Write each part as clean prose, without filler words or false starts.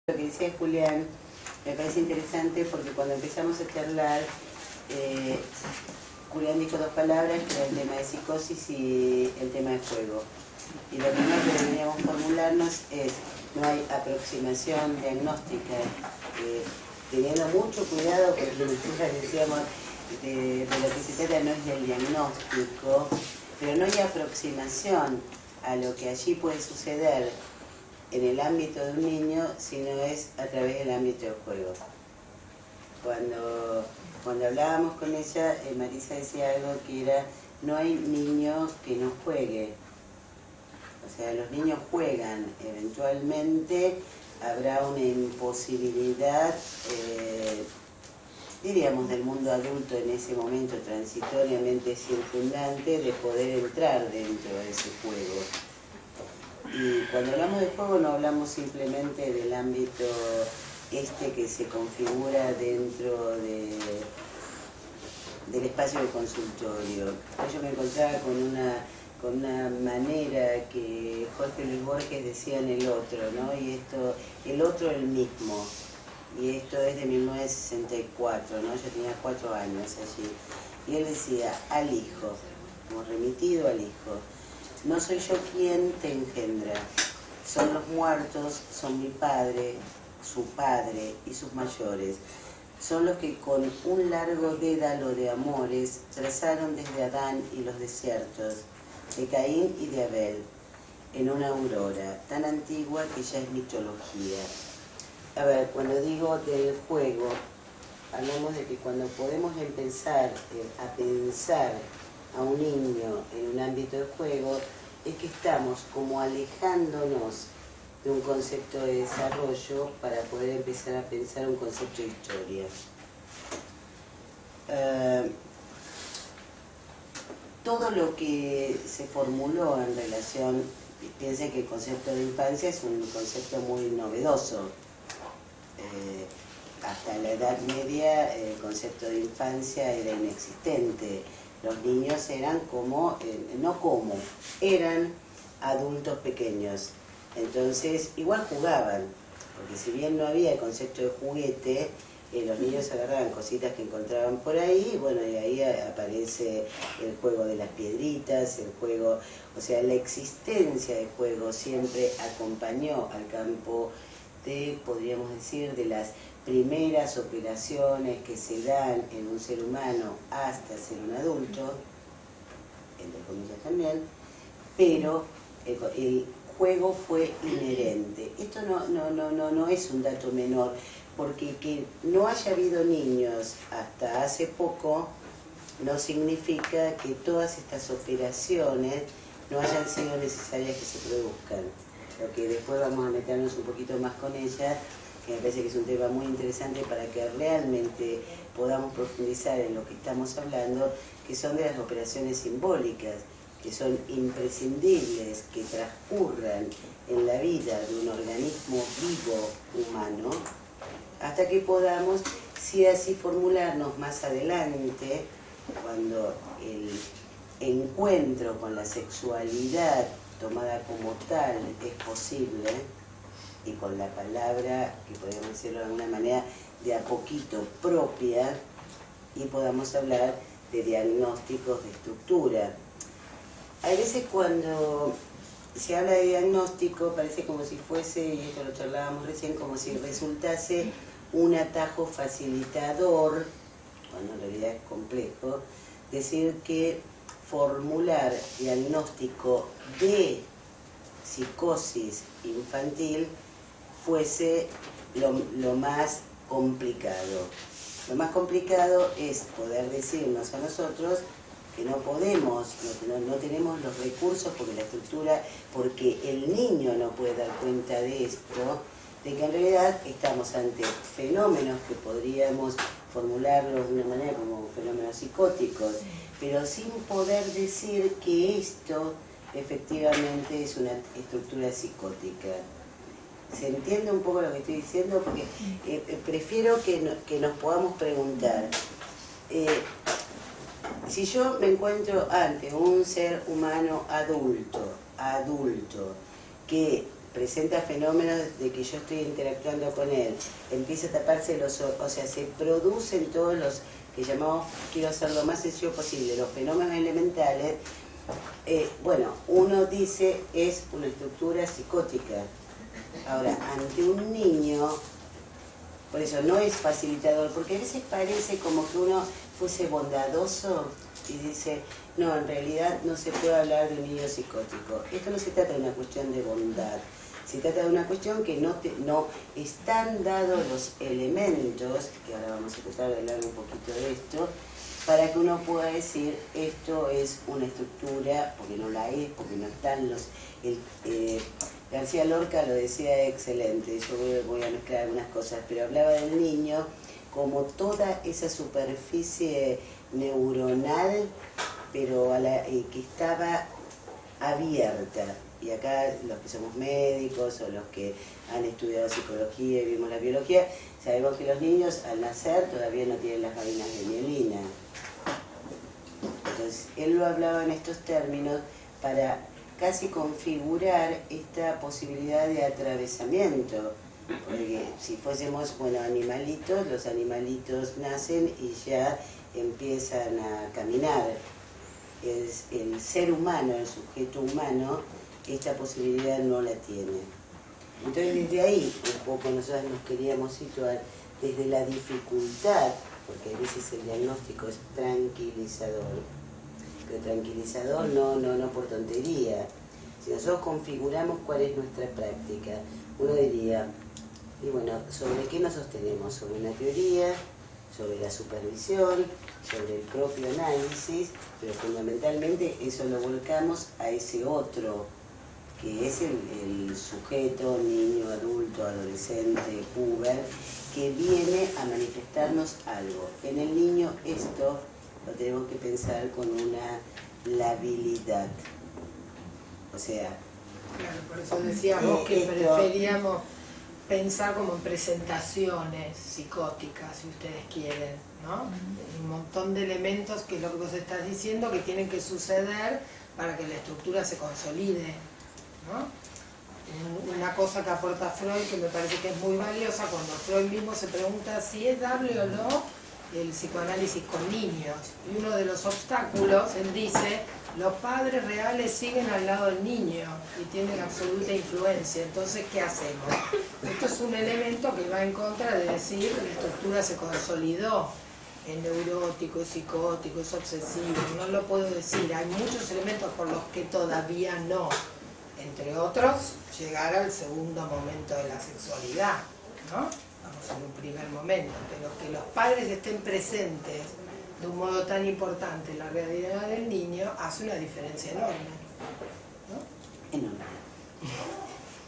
Lo que decía Julián me parece interesante porque cuando empezamos a charlar, Julián dijo dos palabras, que era el tema de psicosis y el tema de juego. Y lo primero que deberíamos formularnos es, no hay aproximación diagnóstica, teniendo mucho cuidado porque nosotros decíamos, de lo que se trata no es del diagnóstico, pero no hay aproximación a lo que allí puede suceder en el ámbito de un niño, sino es a través del ámbito del juego. Cuando hablábamos con ella, Marisa decía algo que era, no hay niño que no juegue. O sea, los niños juegan, eventualmente habrá una imposibilidad, diríamos, del mundo adulto en ese momento transitoriamente circundante de poder entrar dentro de ese juego. Y cuando hablamos de juego no hablamos simplemente del ámbito que se configura dentro del espacio del consultorio. Yo me encontraba con una manera que Jorge Luis Borges decía en El Otro, ¿no? Y el otro el mismo. Y esto es de 1964, ¿no? Yo tenía 4 años allí. Y él decía, al hijo, como remitido al hijo. No soy yo quien te engendra, son los muertos, son mi padre, su padre y sus mayores. Son los que con un largo dédalo de amores trazaron desde Adán y los desiertos, de Caín y de Abel, en una aurora tan antigua que ya es mitología. A ver, cuando digo del juego, hablamos de que cuando podemos empezar a pensar a un niño en un ámbito de juego, es que estamos como alejándonos de un concepto de desarrollo para poder empezar a pensar un concepto de historia. Todo lo que se formuló en relación, piensen que el concepto de infancia es un concepto muy novedoso. Hasta la Edad Media el concepto de infancia era inexistente. Los niños eran eran adultos pequeños. Entonces, igual jugaban, porque si bien no había el concepto de juguete, los niños agarraban cositas que encontraban por ahí, y bueno, y ahí aparece el juego de las piedritas, el juego, o sea, la existencia de juego siempre acompañó al campo de, podríamos decir, de las primeras operaciones que se dan en un ser humano hasta ser un adulto, entre comillas también, pero el juego fue inherente. Esto no es un dato menor, porque que no haya habido niños hasta hace poco no significa que todas estas operaciones no hayan sido necesarias que se produzcan. Lo que después vamos a meternos un poquito más con ella, que me parece que es un tema muy interesante para que realmente podamos profundizar en lo que estamos hablando, que son de las operaciones simbólicas, que son imprescindibles que transcurran en la vida de un organismo vivo humano, hasta que podamos, si así formularnos más adelante, cuando el encuentro con la sexualidad tomada como tal es posible, y con la palabra, que podemos decirlo de alguna manera, de a poquito propia, y podamos hablar de diagnósticos de estructura. Hay veces cuando se habla de diagnóstico parece como si fuese, y esto lo charlábamos recién, como si resultase un atajo facilitador, cuando en realidad es complejo, decir que formular diagnóstico de psicosis infantil fuese lo más complicado. Lo más complicado es poder decirnos a nosotros que no podemos, no tenemos los recursos porque la estructura, porque el niño no puede dar cuenta de esto, de que en realidad estamos ante fenómenos que podríamos formularlos de una manera como fenómenos psicóticos, pero sin poder decir que esto efectivamente es una estructura psicótica. ¿Se entiende un poco lo que estoy diciendo? Porque prefiero que nos podamos preguntar, si yo me encuentro ante un ser humano adulto, que presenta fenómenos de que yo estoy interactuando con él, empieza a taparse los ojos, o sea, se producen todos los que llamamos, quiero hacer lo más sencillo posible, los fenómenos elementales. Bueno, uno dice es una estructura psicótica. Ahora, ante un niño, por eso no es facilitador, porque a veces parece como que uno fuese bondadoso y dice, no, en realidad no se puede hablar de un niño psicótico. Esto no se trata de una cuestión de bondad, se trata de una cuestión que no están dados los elementos, que ahora vamos a tratar de hablar un poquito de esto, para que uno pueda decir esto es una estructura, porque no la es, porque no están los... García Lorca lo decía excelente, yo voy a mezclar algunas cosas, pero hablaba del niño como toda esa superficie neuronal, pero que estaba abierta. Y acá los que somos médicos o los que han estudiado psicología y vimos la biología, sabemos que los niños al nacer todavía no tienen las vainas de mielina. Entonces, él lo hablaba en estos términos para casi configurar esta posibilidad de atravesamiento. Porque si fuésemos, bueno, animalitos, los animalitos nacen y ya empiezan a caminar. El ser humano, el sujeto humano, esta posibilidad no la tiene. Entonces desde ahí un poco nosotros nos queríamos situar desde la dificultad, porque a veces el diagnóstico es tranquilizador, pero tranquilizador no por tontería. Si nosotros configuramos cuál es nuestra práctica, uno diría, y bueno, ¿sobre qué nos sostenemos? Sobre una teoría, sobre la supervisión, sobre el propio análisis, pero fundamentalmente eso lo volcamos a ese otro, que es el sujeto, niño, adulto, adolescente, puber, que viene a manifestarnos algo. En el niño esto lo tenemos que pensar con una labilidad. O sea... Claro, por eso decíamos que preferíamos pensar como en presentaciones psicóticas, si ustedes quieren, ¿no? Un montón de elementos que es lo que vos estás diciendo que tienen que suceder para que la estructura se consolide, ¿no? Una cosa que aporta Freud que me parece que es muy valiosa cuando Freud mismo se pregunta si es dable o no el psicoanálisis con niños. Y uno de los obstáculos, él dice, los padres reales siguen al lado del niño y tienen absoluta influencia. Entonces, ¿qué hacemos? Esto es un elemento que va en contra de decir que la estructura se consolidó. Es neurótico, es psicótico, es obsesivo. No lo puedo decir. Hay muchos elementos por los que todavía no. Entre otros, llegar al segundo momento de la sexualidad, ¿no? Vamos en un primer momento. Pero que los padres estén presentes de un modo tan importante en la realidad del niño hace una diferencia enorme, ¿no? Enorme.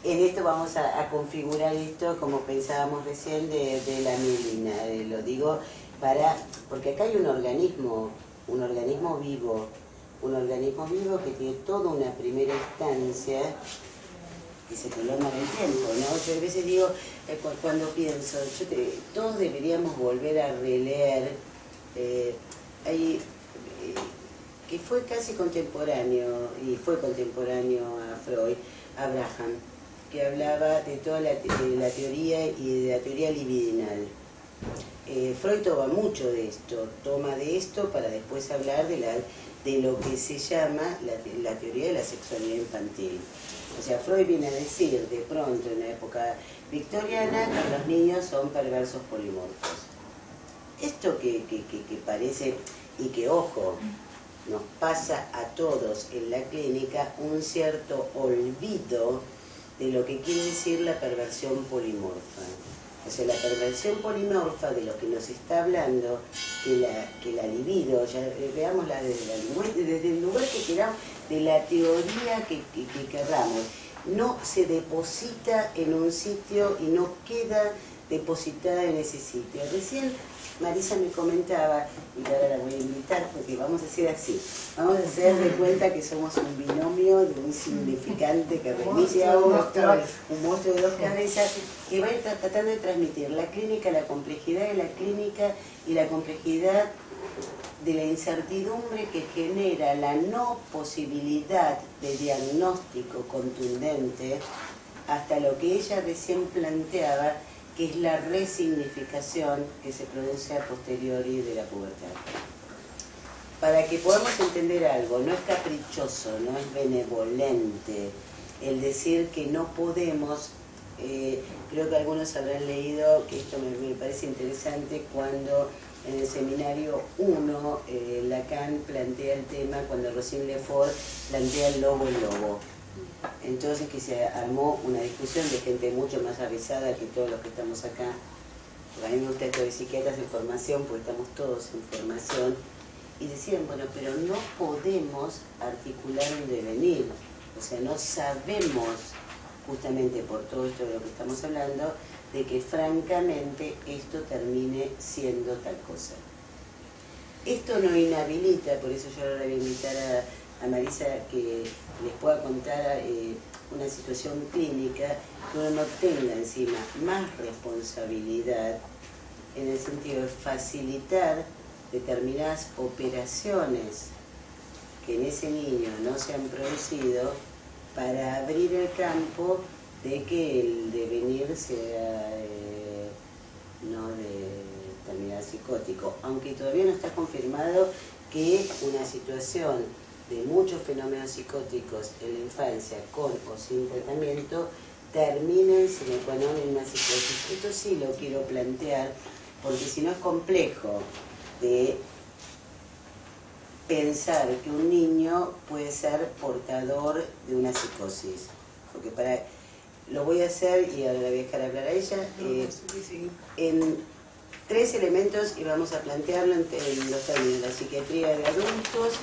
En esto vamos a configurar esto como pensábamos recién de la mielina. Lo digo porque acá hay un organismo vivo, que tiene toda una primera instancia que se prolonga en el tiempo, ¿no? Yo a veces digo, cuando pienso, todos deberíamos volver a releer, que fue casi contemporáneo, y fue contemporáneo a Freud, Abraham, que hablaba de toda la teoría y de la teoría libidinal. Freud toma mucho de esto, toma de esto para después hablar de lo que se llama la teoría de la sexualidad infantil. O sea, Freud viene a decir de pronto en la época victoriana que los niños son perversos polimorfos. Esto que parece, y que ojo, nos pasa a todos en la clínica un cierto olvido de lo que quiere decir la perversión polimorfa. O sea, la perversión polimorfa de lo que nos está hablando, que la libido, ya veámosla desde el lugar que queramos, de la teoría que querramos, no se deposita en un sitio y no queda depositada en ese sitio. Recién Marisa me comentaba, y ahora la voy a invitar porque vamos a hacer así, vamos a hacer de cuenta que somos un binomio de un significante que remite a otro, un monstruo de dos cabezas, que va a ir tratando de transmitir la clínica, la complejidad de la clínica y la complejidad de la incertidumbre que genera la no posibilidad de diagnóstico contundente hasta lo que ella recién planteaba, que es la resignificación que se produce a posteriori de la pubertad. Para que podamos entender algo, no es caprichoso, no es benevolente el decir que no podemos, creo que algunos habrán leído, que esto me parece interesante, cuando en el seminario 1 Lacan plantea el tema, cuando Rosine Lefort plantea el lobo. Entonces que se armó una discusión de gente mucho más avisada que todos los que estamos acá. Porque a mí me gusta esto de psiquiatras en formación, porque estamos todos en formación. Y decían, bueno, pero no podemos articular un devenir. O sea, no sabemos, justamente por todo esto de lo que estamos hablando, de que francamente esto termine siendo tal cosa. Esto no inhabilita, por eso yo ahora voy a invitar a Marisa que les pueda contar una situación clínica, que uno no tenga encima más responsabilidad en el sentido de facilitar determinadas operaciones que en ese niño no se han producido para abrir el campo de que el devenir sea no determinado psicótico, aunque todavía no está confirmado que una situación de muchos fenómenos psicóticos en la infancia, con o sin tratamiento, terminen sine qua non en una psicosis. Esto sí lo quiero plantear, porque si no es complejo de pensar que un niño puede ser portador de una psicosis. Porque lo voy a hacer, y ahora la voy a dejar hablar a ella, en 3 elementos, y vamos a plantearlo en los términos de la psiquiatría de adultos,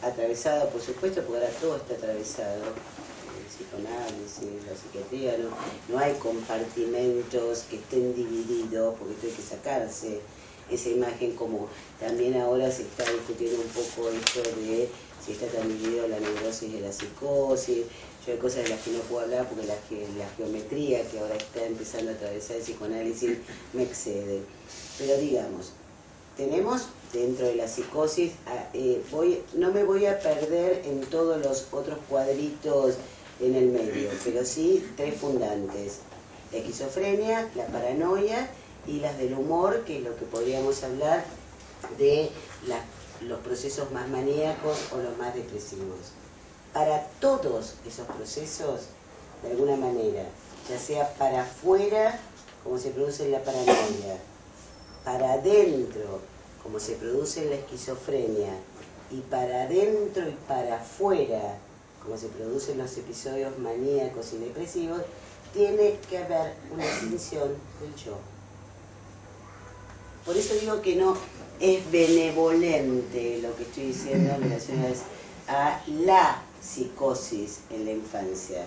atravesado por supuesto, porque ahora todo está atravesado, el psicoanálisis, la psiquiatría, no hay compartimentos que estén divididos, porque esto hay que sacarse esa imagen, como también ahora se está discutiendo un poco esto de si está tan dividido la neurosis de la psicosis. Yo hay cosas de las que no puedo hablar porque la geometría que ahora está empezando a atravesar el psicoanálisis me excede. Pero digamos, tenemos dentro de la psicosis, no me voy a perder en todos los otros cuadritos en el medio, pero sí 3 fundantes: la esquizofrenia, la paranoia y las del humor, que es lo que podríamos hablar de los procesos más maníacos o los más depresivos. Para todos esos procesos, de alguna manera, ya sea para afuera, como se produce en la paranoia, para adentro, como se produce en la esquizofrenia, y para adentro y para afuera, como se producen los episodios maníacos y depresivos, tiene que haber una extinción del yo. Por eso digo que no es benevolente lo que estoy diciendo en relación a la psicosis en la infancia.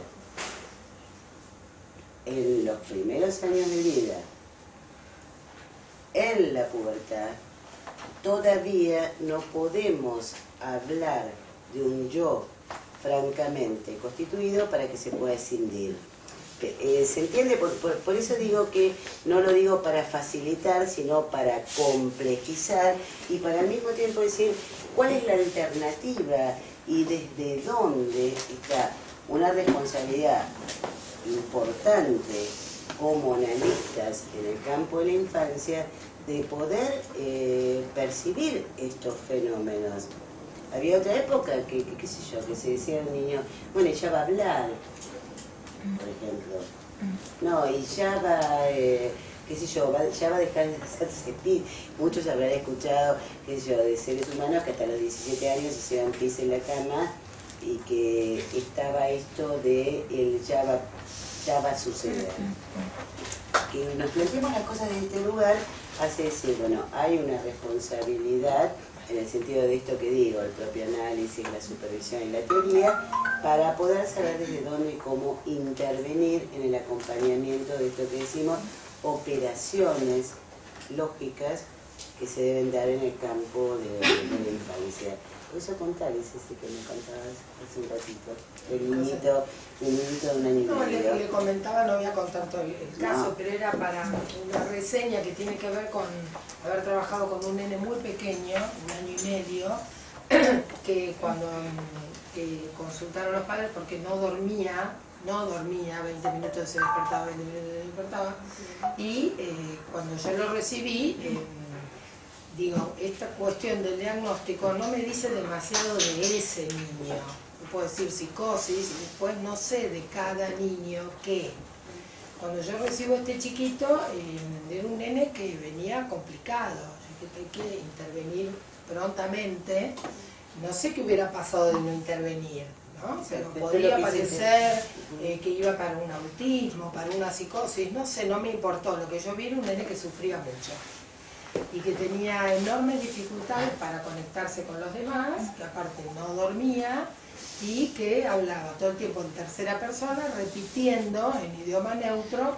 En los primeros años de vida, en la pubertad, todavía no podemos hablar de un yo francamente constituido para que se pueda escindir. ¿Se entiende? Por eso digo que no lo digo para facilitar, sino para complejizar y para al mismo tiempo decir cuál es la alternativa y desde dónde está una responsabilidad importante como analistas en el campo de la infancia de poder percibir estos fenómenos. Había otra época que, qué sé yo, que se decía a un niño, bueno, ya va a hablar, por ejemplo. No, y ya va, qué sé yo, ya va a dejar de hacerse pis. Muchos habrán escuchado, qué sé yo, de seres humanos que hasta los 17 años hicieron pis en la cama y que estaba esto de el ya va a suceder. Que nos planteemos las cosas desde este lugar hace decir, bueno, hay una responsabilidad en el sentido de esto que digo, el propio análisis, la supervisión y la teoría, para poder saber desde dónde y cómo intervenir en el acompañamiento de esto que decimos, operaciones lógicas que se deben dar en el campo de la infancia. Por eso contales ese que me contabas hace un ratito, el niñito de un año y medio. No, le comentaba, no voy a contar todo el caso, pero era para una reseña que tiene que ver con haber trabajado con un nene muy pequeño, 1 año y medio, que cuando consultaron los padres porque no dormía no dormía, 20 minutos se despertaba, 20 minutos se despertaba, y cuando yo lo recibí, digo, esta cuestión del diagnóstico no me dice demasiado de ese niño. Puedo decir psicosis y después no sé de cada niño qué. Cuando yo recibo a este chiquito, era un nene que venía complicado, que hay que intervenir prontamente. No sé qué hubiera pasado de no intervenir, ¿no? Pero podría parecer que iba para un autismo, para una psicosis, no sé, no me importó. Lo que yo vi era un nene que sufría mucho y que tenía enormes dificultades para conectarse con los demás, que aparte no dormía y que hablaba todo el tiempo en tercera persona, repitiendo en idioma neutro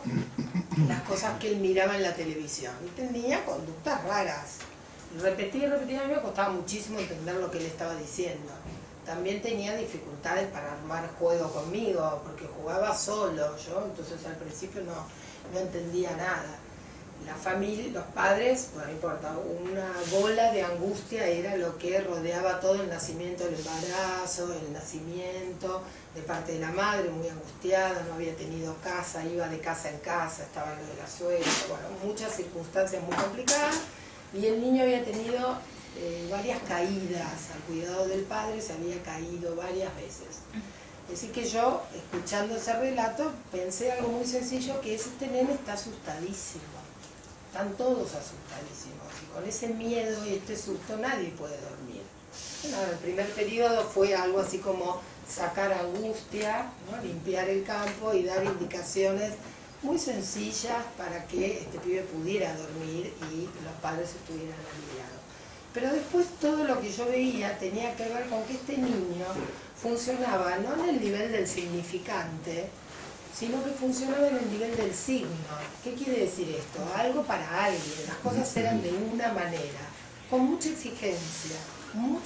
las cosas que él miraba en la televisión. Y tenía conductas raras. Repetía, a mí me costaba muchísimo entender lo que él estaba diciendo. También tenía dificultades para armar juego conmigo, porque jugaba solo yo, entonces al principio no entendía nada. La familia, los padres, no importa, una bola de angustia era lo que rodeaba todo el nacimiento, el embarazo, el nacimiento, de parte de la madre, muy angustiada, no había tenido casa, iba de casa en casa, estaba en lo de la suegra, bueno, muchas circunstancias muy complicadas, y el niño había tenido varias caídas, al cuidado del padre se había caído varias veces. Así que yo, escuchando ese relato, pensé algo muy sencillo, que es: este nene está asustadísimo. Están todos asustadísimos y con ese miedo y este susto nadie puede dormir. Bueno, el primer periodo fue algo así como sacar angustia, ¿no? Limpiar el campo y dar indicaciones muy sencillas para que este pibe pudiera dormir y los padres estuvieran aliviados. Pero después todo lo que yo veía tenía que ver con que este niño funcionaba no en el nivel del significante, sino que funcionaba en el nivel del signo. ¿Qué quiere decir esto? Algo para alguien, las cosas eran de una manera, con mucha exigencia, un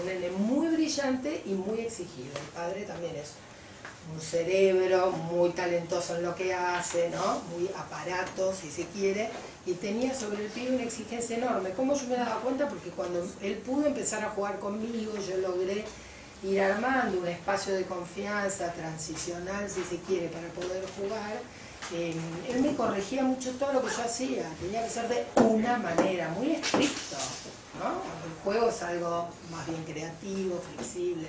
nene muy brillante y muy exigido. El padre también es un cerebro muy talentoso en lo que hace, ¿no? Muy aparato, si se quiere, y tenía sobre el pibe una exigencia enorme. ¿Cómo yo me daba cuenta? Porque cuando él pudo empezar a jugar conmigo, yo logré ir armando un espacio de confianza transicional, si se quiere, para poder jugar. Él me corregía mucho todo lo que yo hacía, tenía que ser de una manera, muy estricto, ¿no? El juego es algo más bien creativo, flexible.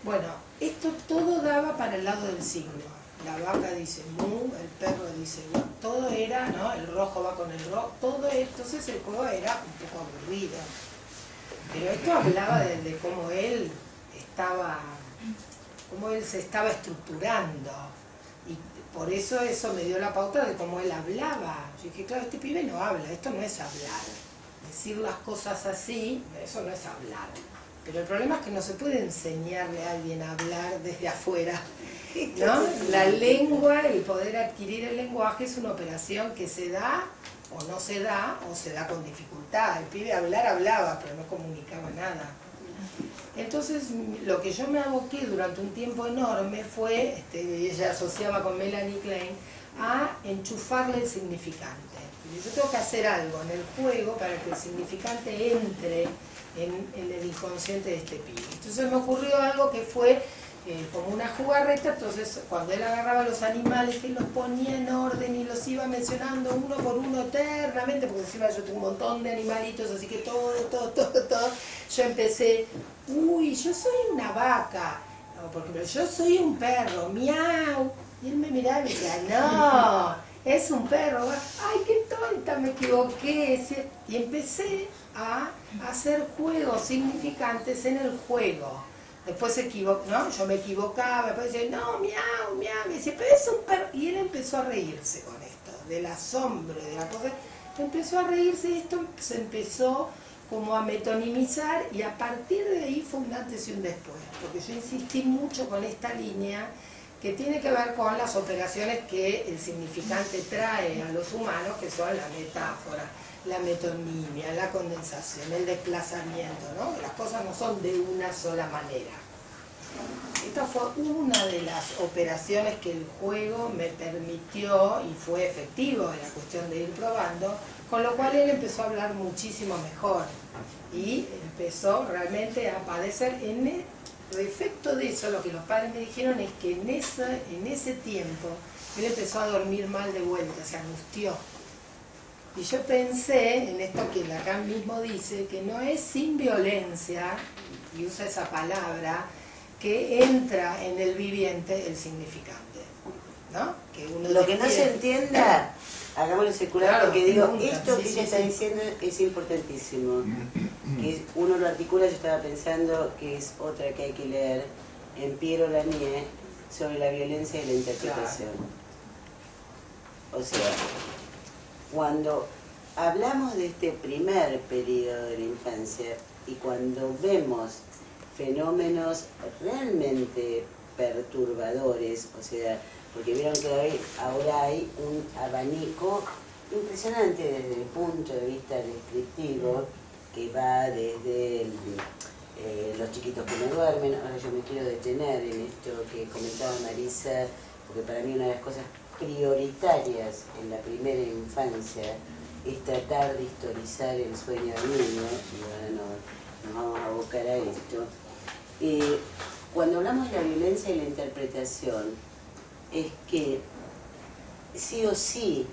Bueno, esto todo daba para el lado del signo. La vaca dice mu, el perro dice mu, todo era, ¿no? El rojo va con el rojo, todo esto, entonces el juego era un poco aburrido. Pero esto hablaba de cómo él se estaba estructurando, y por eso me dio la pauta de cómo él hablaba. Yo dije, claro, este pibe no habla, esto no es hablar. Decir las cosas así, eso no es hablar. Pero el problema es que no se puede enseñarle a alguien a hablar desde afuera, ¿no? La lengua, el poder adquirir el lenguaje es una operación que se da o no se da, o se da con dificultad. El pibe hablaba, pero no comunicaba nada. Entonces, lo que yo me aboqué durante un tiempo enorme fue, ella asociaba con Melanie Klein, a enchufarle el significante. Yo tengo que hacer algo en el juego para que el significante entre en el inconsciente de este pibe. Entonces me ocurrió algo que fue como una jugarreta. Entonces cuando él agarraba los animales, que los ponía en orden y los iba mencionando uno por uno eternamente, porque encima yo tengo un montón de animalitos, así que todo, yo empecé, uy, yo soy una vaca, no, porque yo soy un perro, miau, y él me miraba y me decía, no, es un perro, ay, qué tonta, me equivoqué, y empecé a hacer juegos significantes en el juego. Después ¿no? Yo me equivocaba, después decía, no, miau, miau, me decía, pero es un perro. Y él empezó a reírse con esto, del asombro, de la cosa. Empezó a reírse y esto se empezó como a metonimizar, y a partir de ahí fue un antes y un después. Porque yo insistí mucho con esta línea que tiene que ver con las operaciones que el significante trae a los humanos, que son la metáfora, la metonimia, la condensación, el desplazamiento, ¿no? Las cosas no son de una sola manera. Esta fue una de las operaciones que el juego me permitió, y fue efectivo en la cuestión de ir probando, con lo cual él empezó a hablar muchísimo mejor y empezó realmente a padecer el efecto de eso, lo que los padres me dijeron es que en ese tiempo él empezó a dormir mal de vuelta, se angustió. Y yo pensé en esto que Lacan mismo dice, que no es sin violencia, y usa esa palabra, que entra en el viviente el significante, ¿no? Que uno lo que no se entienda, hagámoslo secular, claro, porque digo, pregunta, esto sí, que sí, ella está sí. diciendo es importantísimo. Que uno lo articula, yo estaba pensando que es otra que hay que leer, en Piero Lanier, sobre la violencia y la interpretación. Claro. O sea, cuando hablamos de este primer periodo de la infancia y cuando vemos fenómenos realmente perturbadores, o sea, porque vieron que ahora hay un abanico impresionante desde el punto de vista descriptivo, que va desde los chiquitos que no duermen. Ahora yo me quiero detener en esto que comentaba Marisa, porque para mí una de las cosas prioritarias en la primera infancia es tratar de historizar el sueño del niño, y ahora nos vamos a abocar a esto. Cuando hablamos de la violencia y la interpretación, es que sí o sí,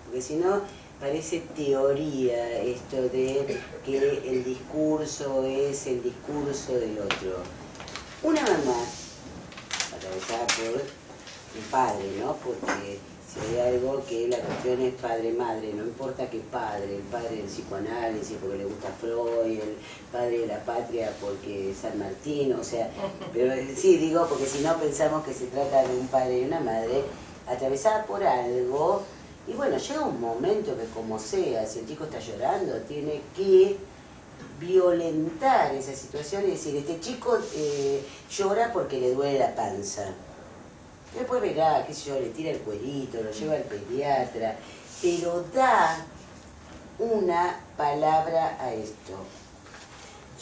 porque si no parece teoría esto de que el discurso es el discurso del otro. Una mamá, atravesada por un padre, ¿no? Porque si hay algo que la cuestión es padre-madre, no importa qué padre, el padre del psicoanálisis porque le gusta Freud, el padre de la patria porque es San Martín, o sea, pero sí digo porque si no pensamos que se trata de un padre y una madre atravesada por algo, y bueno, llega un momento que como sea, si el chico está llorando, tiene que violentar esa situación y decir, este chico llora porque le duele la panza. Después verá, qué sé yo, le tira el cuerito, lo lleva al pediatra, pero da una palabra a esto.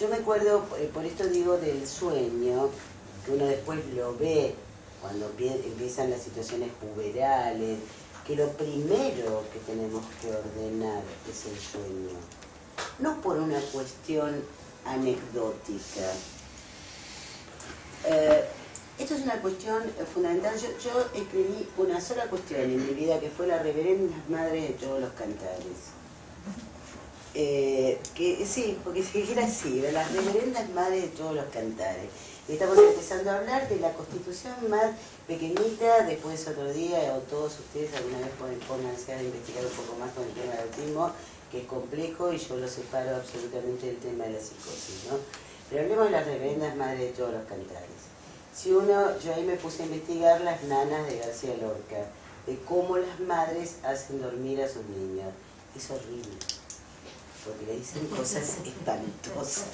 Yo me acuerdo, por esto digo del sueño, que uno después lo ve cuando empiezan las situaciones puberales, que lo primero que tenemos que ordenar es el sueño. No por una cuestión anecdótica. Esto es una cuestión fundamental. Yo escribí una sola cuestión en mi vida, que fue la reverenda madre de todos los cantares. Que sí, porque si era así, era las reverendas madres de todos los cantares. Estamos empezando a hablar de la constitución más pequeñita, después otro día, o todos ustedes alguna vez pónganse a investigar un poco más con el tema del autismo, que es complejo y yo lo separo absolutamente del tema de la psicosis, ¿no? Pero hablemos de las reverendas madres de todos los cantares. Si yo ahí me puse a investigar las nanas de García Lorca, de cómo las madres hacen dormir a sus niños. Es horrible, porque le dicen cosas espantosas.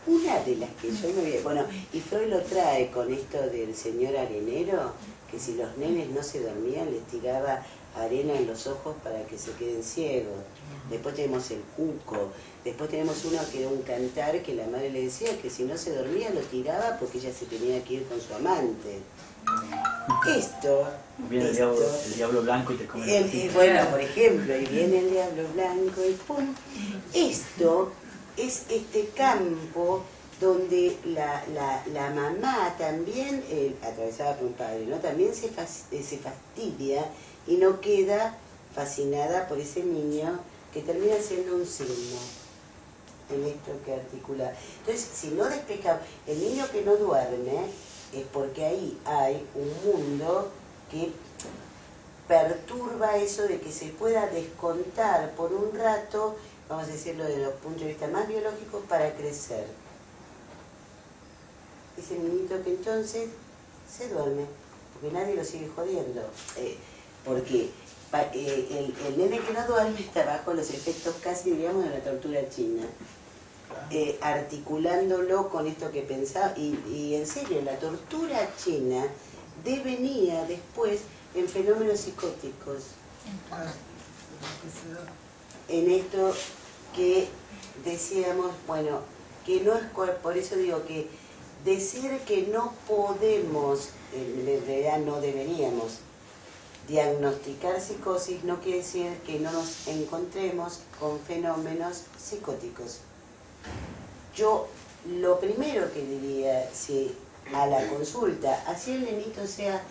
Una de las que yo me vi, bueno, y Freud lo trae con esto del señor arenero, que si los nenes no se dormían les tiraba arena en los ojos para que se queden ciegos. Después tenemos el cuco, después tenemos uno que era un cantar que la madre le decía que si no se dormía lo tiraba porque ella se tenía que ir con su amante. Esto... Viene el diablo blanco y te come bueno, por ejemplo, y viene el diablo blanco y ¡pum! Esto es este campo donde la mamá también, atravesada por un padre, ¿no? También se fastidia y no queda fascinada por ese niño que termina siendo un signo en esto que articula. Entonces, si no despejamos, el niño que no duerme es porque ahí hay un mundo que perturba eso de que se pueda descontar por un rato, vamos a decirlo desde los puntos de vista más biológicos, para crecer. Ese niñito que entonces se duerme, porque nadie lo sigue jodiendo. Porque el nene que no duerme está bajo los efectos casi, diríamos, de la tortura china. Articulándolo con esto que pensaba, y en serio, la tortura china devenía después en fenómenos psicóticos. En esto que decíamos, bueno, que no es, por eso digo que decir que no podemos, en realidad no deberíamos, diagnosticar psicosis no quiere decir que no nos encontremos con fenómenos psicóticos. Yo lo primero que diría, si a la consulta, así el nenito sea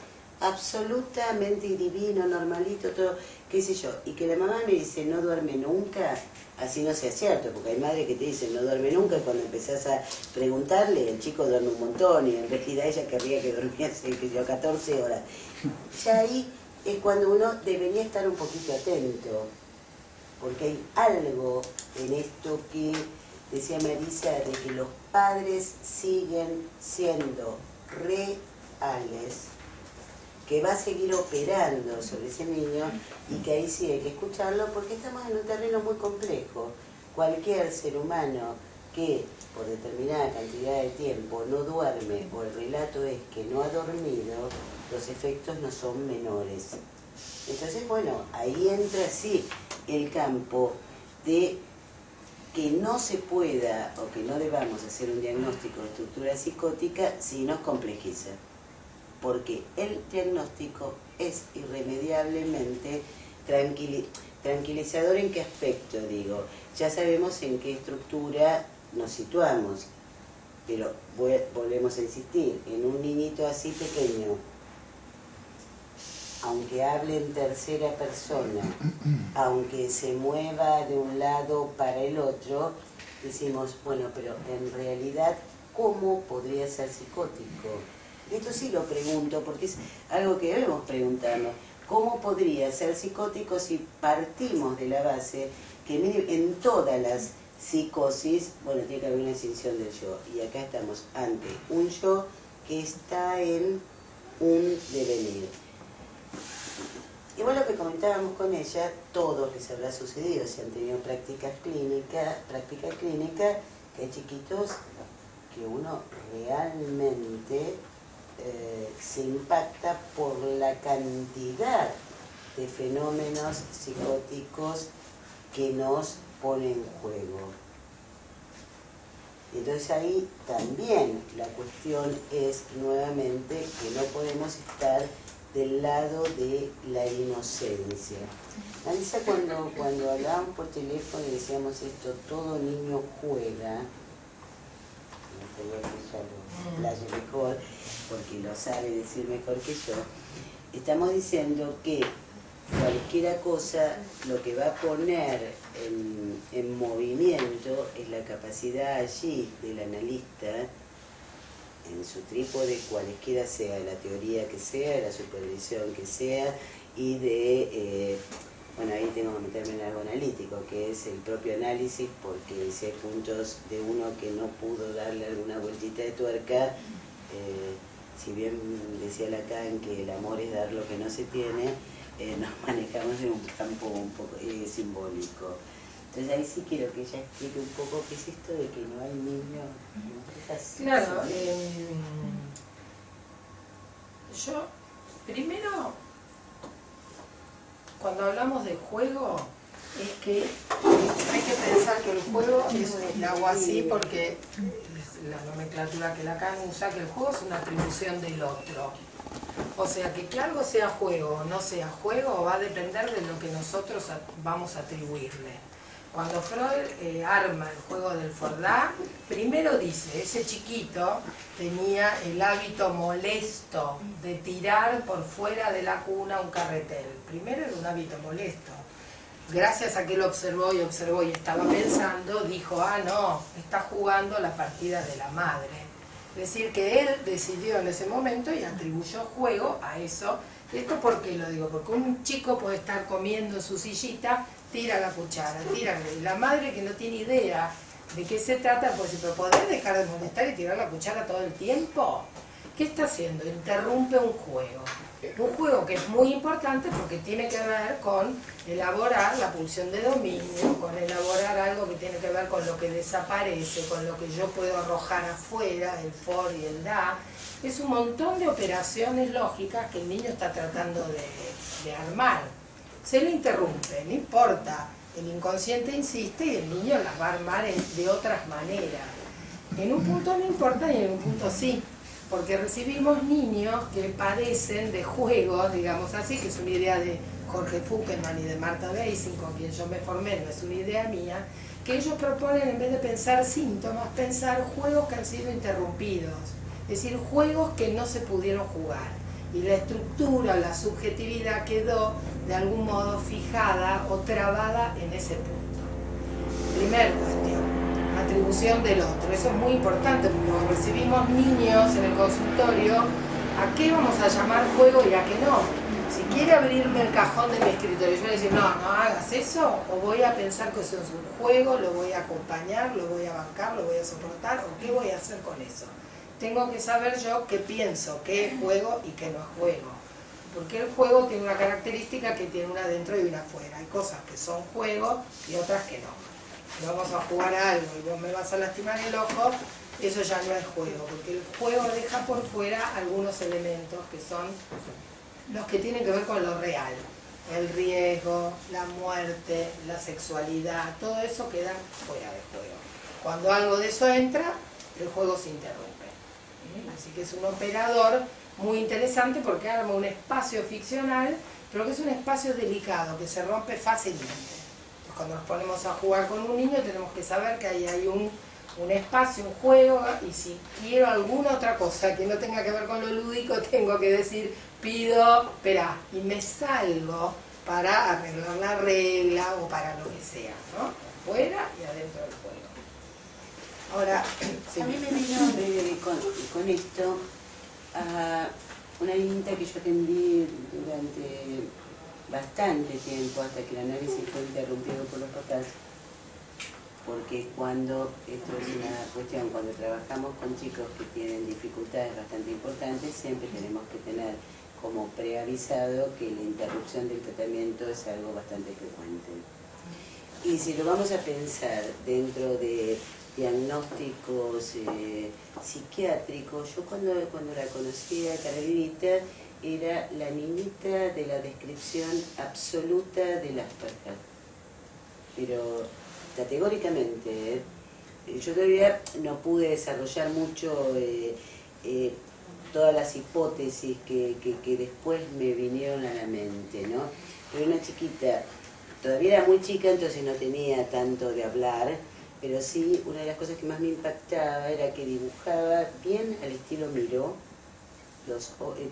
absolutamente divino, normalito, todo, qué sé yo, y que la mamá me dice no duerme nunca, así no sea cierto, porque hay madres que te dicen no duerme nunca, y cuando empezás a preguntarle, el chico duerme un montón, y en realidad ella querría que durmiese, que yo, 14 horas. Ya ahí es cuando uno debería estar un poquito atento, porque hay algo en esto que decía Marisa, de que los padres siguen siendo reales, que va a seguir operando sobre ese niño y que ahí sí hay que escucharlo porque estamos en un terreno muy complejo. Cualquier ser humano que por determinada cantidad de tiempo no duerme, o el relato es que no ha dormido, los efectos no son menores. Entonces, bueno, ahí entra sí el campo de que no se pueda o que no debamos hacer un diagnóstico de estructura psicótica si nos complejiza. Porque el diagnóstico es irremediablemente tranquilizador. ¿En qué aspecto? Digo, ya sabemos en qué estructura nos situamos, pero volvemos a insistir, en un niñito así pequeño, aunque hable en tercera persona, aunque se mueva de un lado para el otro, decimos, bueno, pero en realidad, ¿cómo podría ser psicótico? Esto sí lo pregunto, porque es algo que debemos preguntarnos. ¿Cómo podría ser psicótico si partimos de la base que en todas las psicosis, bueno, tiene que haber una extinción del yo? Y acá estamos ante un yo que está en un devenir. Igual lo que comentábamos con ella, todos les habrá sucedido, si han tenido práctica clínica, que hay chiquitos que uno realmente se impacta por la cantidad de fenómenos psicóticos que nos pone en juego. Entonces ahí también la cuestión es nuevamente que no podemos estar del lado de la inocencia. Marisa, cuando hablábamos por teléfono y decíamos esto, todo niño juega, me gustaría que ella lo explaye mejor, porque lo sabe decir mejor que yo, estamos diciendo que cualquier cosa lo que va a poner en movimiento es la capacidad allí del analista, en su trípode, cualesquiera sea la teoría que sea, la supervisión que sea, y de, bueno, ahí tengo que meterme en algo analítico, que es el propio análisis, porque si hay puntos de uno que no pudo darle alguna vueltita de tuerca, si bien decía Lacan que el amor es dar lo que no se tiene, nos manejamos en un campo un poco simbólico. Entonces ahí sí quiero que ella explique un poco qué es esto de que no hay niños. Claro, yo primero, cuando hablamos de juego, es que hay que pensar que el juego es, lo hago así porque la nomenclatura que Lacan usa, que el juego es una atribución del otro. O sea, que algo sea juego o no sea juego va a depender de lo que nosotros vamos a atribuirle. Cuando Freud arma el juego del Fordá, primero dice, ese chiquito tenía el hábito molesto de tirar por fuera de la cuna un carretel. Primero era un hábito molesto. Gracias a que él observó y estaba pensando, dijo, ah, no, está jugando la partida de la madre. Es decir, que él decidió en ese momento y atribuyó juego a eso. ¿Esto por qué lo digo? Porque un chico puede estar comiendo en su sillita, tira la cuchara, y la madre que no tiene idea de qué se trata, pues pero ¿podés dejar de molestar y tirar la cuchara todo el tiempo? ¿Qué está haciendo? Interrumpe un juego que es muy importante porque tiene que ver con elaborar la pulsión de dominio, con elaborar algo que tiene que ver con lo que desaparece, con lo que yo puedo arrojar afuera, el for y el da. Es un montón de operaciones lógicas que el niño está tratando de armar. Se le interrumpe, no importa, el inconsciente insiste y el niño las va a armar de otras maneras. En un punto no importa y en un punto sí, porque recibimos niños que padecen de juegos, digamos así, que es una idea de Jorge Fuckelman y de Marta Beising, con quien yo me formé, no es una idea mía, que ellos proponen, en vez de pensar síntomas, pensar juegos que han sido interrumpidos, es decir, juegos que no se pudieron jugar. Y la estructura, la subjetividad quedó de algún modo fijada o trabada en ese punto. Primera cuestión, atribución del otro. Eso es muy importante porque cuando recibimos niños en el consultorio, ¿a qué vamos a llamar juego y a qué no? Si quiere abrirme el cajón de mi escritorio, yo voy a decir, no, no hagas eso, o voy a pensar que eso es un juego, lo voy a acompañar, lo voy a bancar, lo voy a soportar, o qué voy a hacer con eso. Tengo que saber yo qué pienso, qué es juego y qué no es juego. Porque el juego tiene una característica que tiene una adentro y una afuera. Hay cosas que son juego y otras que no. Si vamos a jugar a algo y vos me vas a lastimar el ojo, eso ya no es juego, porque el juego deja por fuera algunos elementos que son los que tienen que ver con lo real. El riesgo, la muerte, la sexualidad, todo eso queda fuera del juego. Cuando algo de eso entra, el juego se interrumpe. Así que es un operador muy interesante porque arma un espacio ficcional, pero que es un espacio delicado, que se rompe fácilmente. Entonces, cuando nos ponemos a jugar con un niño tenemos que saber que ahí hay un espacio, un juego, y si quiero alguna otra cosa que no tenga que ver con lo lúdico, tengo que decir, pido, espera, y me salgo para arreglar la regla o para lo que sea, ¿no? Fuera y adentro del juego. Ahora, sí. A mí me vino con esto a una niñita que yo atendí durante bastante tiempo, hasta que el análisis fue interrumpido por los papás, porque cuando, esto es una cuestión, cuando trabajamos con chicos que tienen dificultades bastante importantes, siempre tenemos que tener como preavisado que la interrupción del tratamiento es algo bastante frecuente. Y si lo vamos a pensar dentro de diagnósticos psiquiátricos, yo cuando la conocí a Carolinita, era la niñita de la descripción absoluta de las Asperger. Pero categóricamente, yo todavía no pude desarrollar mucho todas las hipótesis que después me vinieron a la mente, ¿no? Pero una chiquita, todavía era muy chica, entonces no tenía tanto de hablar, pero sí, una de las cosas que más me impactaba era que dibujaba bien al estilo Miró,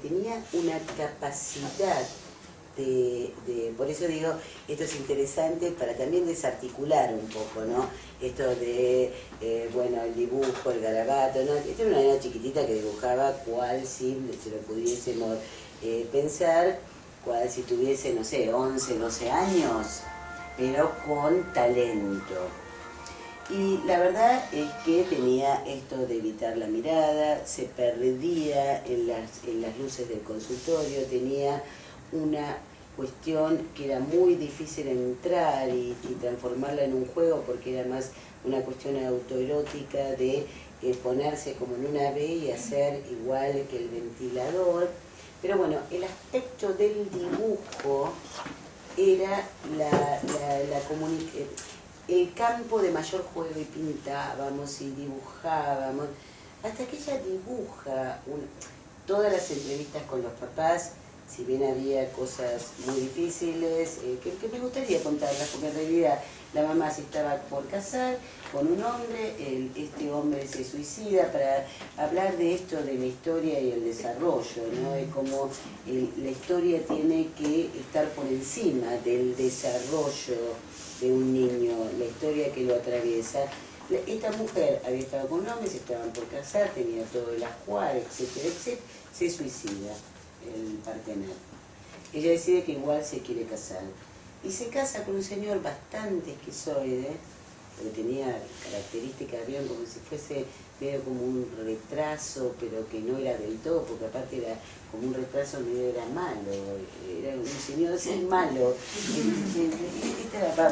tenía una capacidad por eso digo, esto es interesante para también desarticular un poco, ¿no? Esto de, bueno, el dibujo, el garabato, ¿no? Esta era una nena chiquitita que dibujaba cual si se lo pudiésemos pensar, cual si tuviese, no sé, 11, 12 años, pero con talento. Y la verdad es que tenía esto de evitar la mirada, se perdía en las luces del consultorio, tenía una cuestión que era muy difícil entrar y transformarla en un juego, porque era más una cuestión autoerótica de ponerse como en una B y hacer igual que el ventilador. Pero bueno, el aspecto del dibujo era el campo de mayor juego, y pintábamos y dibujábamos, hasta que ella dibuja todas las entrevistas con los papás, si bien había cosas muy difíciles, que me gustaría contarlas, porque en realidad la mamá se estaba por casar con un hombre, este hombre se suicida, para hablar de esto, de la historia y el desarrollo, ¿no? De cómo la historia tiene que estar por encima del desarrollo de un niño, la historia que lo atraviesa. Esta mujer había estado con un hombre, se estaban por casar, tenía todo el ajuar, etcétera, etcétera, se suicida el partener. Ella decide que igual se quiere casar y se casa con un señor bastante esquizoide, porque tenía características bien como si fuese medio como un retraso, pero que no era del todo, porque aparte era como un retraso, no era malo, era un señor así malo.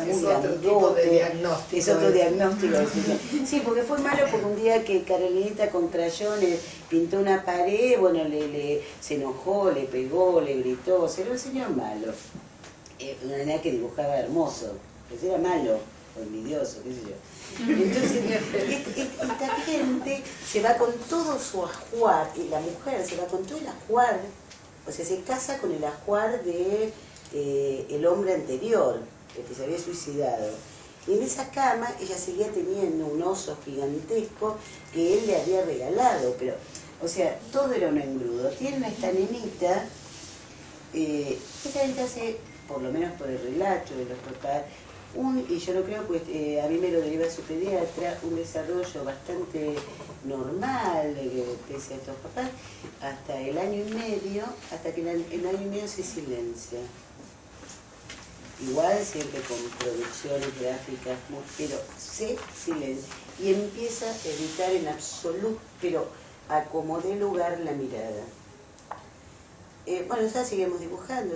Es otro tipo de diagnóstico. Es otro diagnóstico. Sí, porque fue malo porque un día que Carolinita con crayones pintó una pared, bueno, se enojó, le pegó, le gritó, era un señor malo. Una nena que dibujaba hermoso, pues era malo, o envidioso, qué sé yo. Entonces, esta gente se va con todo su ajuar, y la mujer se va con todo el ajuar, o sea, se casa con el ajuar de el hombre anterior, el que se había suicidado. Y en esa cama ella seguía teniendo un oso gigantesco que él le había regalado, pero, o sea, todo era un engrudo. Tiene esta nenita, esta gente hace, por lo menos por el relato de los papás, y yo lo creo, pues a mí me lo deriva su pediatra, un desarrollo bastante normal, pese a estos papás, hasta el año y medio, hasta que el año y medio se silencia. Igual siempre con producciones gráficas, pero se silencia y empieza a evitar en absoluto, pero a como dé lugar la mirada. Bueno, ya seguimos dibujando.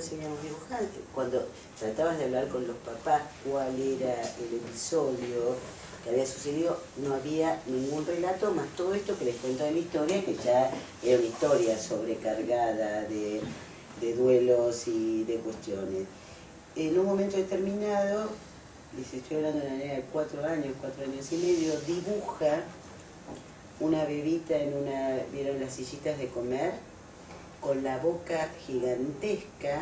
Cuando tratabas de hablar con los papás cuál era el episodio que había sucedido, no había ningún relato más todo esto que les cuento de mi historia, que ya era una historia sobrecargada de duelos y de cuestiones. En un momento determinado, les estoy hablando de una nena de 4 años y medio, dibuja una bebita en ¿vieron las sillitas de comer? Con la boca gigantesca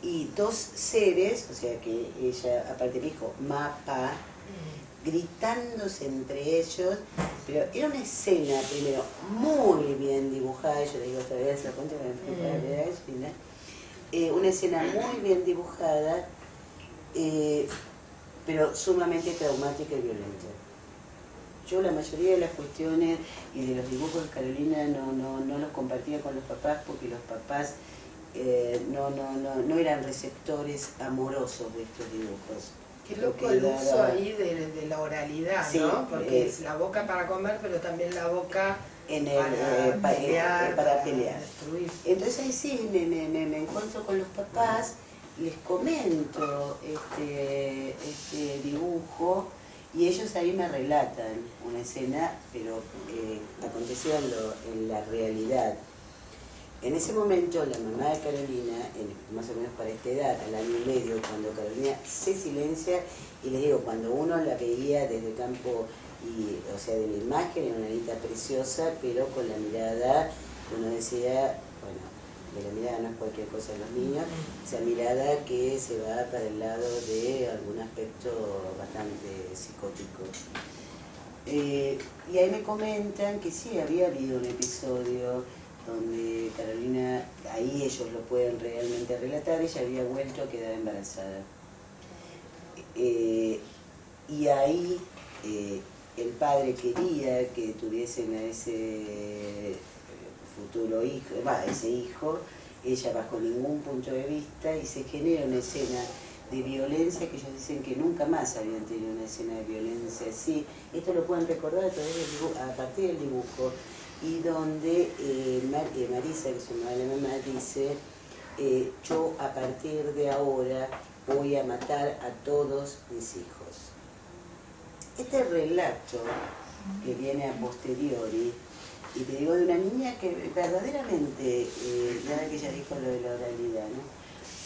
y 2 seres, o sea que ella, aparte me dijo, mapa, gritándose entre ellos, pero era una escena, primero, muy bien dibujada, yo le digo otra vez, la cuento una escena muy bien dibujada, pero sumamente traumática y violenta. Yo la mayoría de las cuestiones y de los dibujos de Carolina no los compartía con los papás porque los papás no eran receptores amorosos de estos dibujos. Qué loco el uso ahí de la oralidad, sí, ¿no? Porque es la boca para comer, pero también la boca para pelear. Destruir. Entonces ahí sí, me encuentro con los papás, les comento este dibujo y ellos ahí me relatan una escena, pero acontecía en la realidad. En ese momento la mamá de Carolina, más o menos para esta edad, al año y medio, cuando Carolina se silencia, y les digo, cuando uno la veía desde el campo, o sea, de la imagen, era una niña preciosa, pero con la mirada, uno decía, bueno, de la mirada no es cualquier cosa de los niños, esa mirada que se va para el lado de algún aspecto bastante psicótico. Y ahí me comentan que sí, había habido un episodio donde Carolina, ahí ellos lo pueden realmente relatar, ella había vuelto a quedar embarazada. Y ahí el padre quería que tuviesen a ese futuro hijo, ese hijo, ella bajo ningún punto de vista, y se genera una escena de violencia que ellos dicen que nunca más habían tenido una escena de violencia así. Esto lo pueden recordar a partir del dibujo, y donde Marisa, que es una de la mamá, dice, yo a partir de ahora voy a matar a todos mis hijos. Este relato que viene a posteriori, y te digo de una niña que verdaderamente, nada que ella dijo lo de la oralidad, ¿no?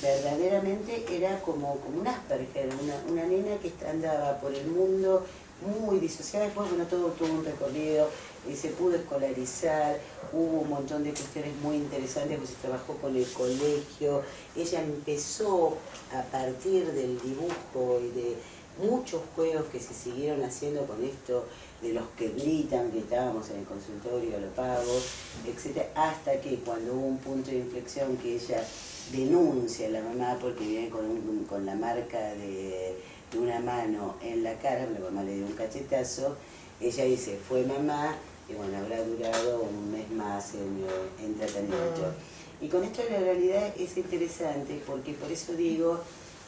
Verdaderamente era como un Asperger, una nena que andaba por el mundo muy disociada. Después, bueno, todo tuvo un recorrido, se pudo escolarizar, hubo un montón de cuestiones muy interesantes, pues se trabajó con el colegio. Ella empezó a partir del dibujo y de muchos juegos que se siguieron haciendo con esto, de los que gritábamos en el consultorio, lo pago, etc. Hasta que cuando hubo un punto de inflexión que ella denuncia a la mamá porque viene con la marca de una mano en la cara, la mamá le dio un cachetazo, ella dice, fue mamá, y bueno, habrá durado un mes más en tratamiento. Y con esto de la realidad es interesante, porque por eso digo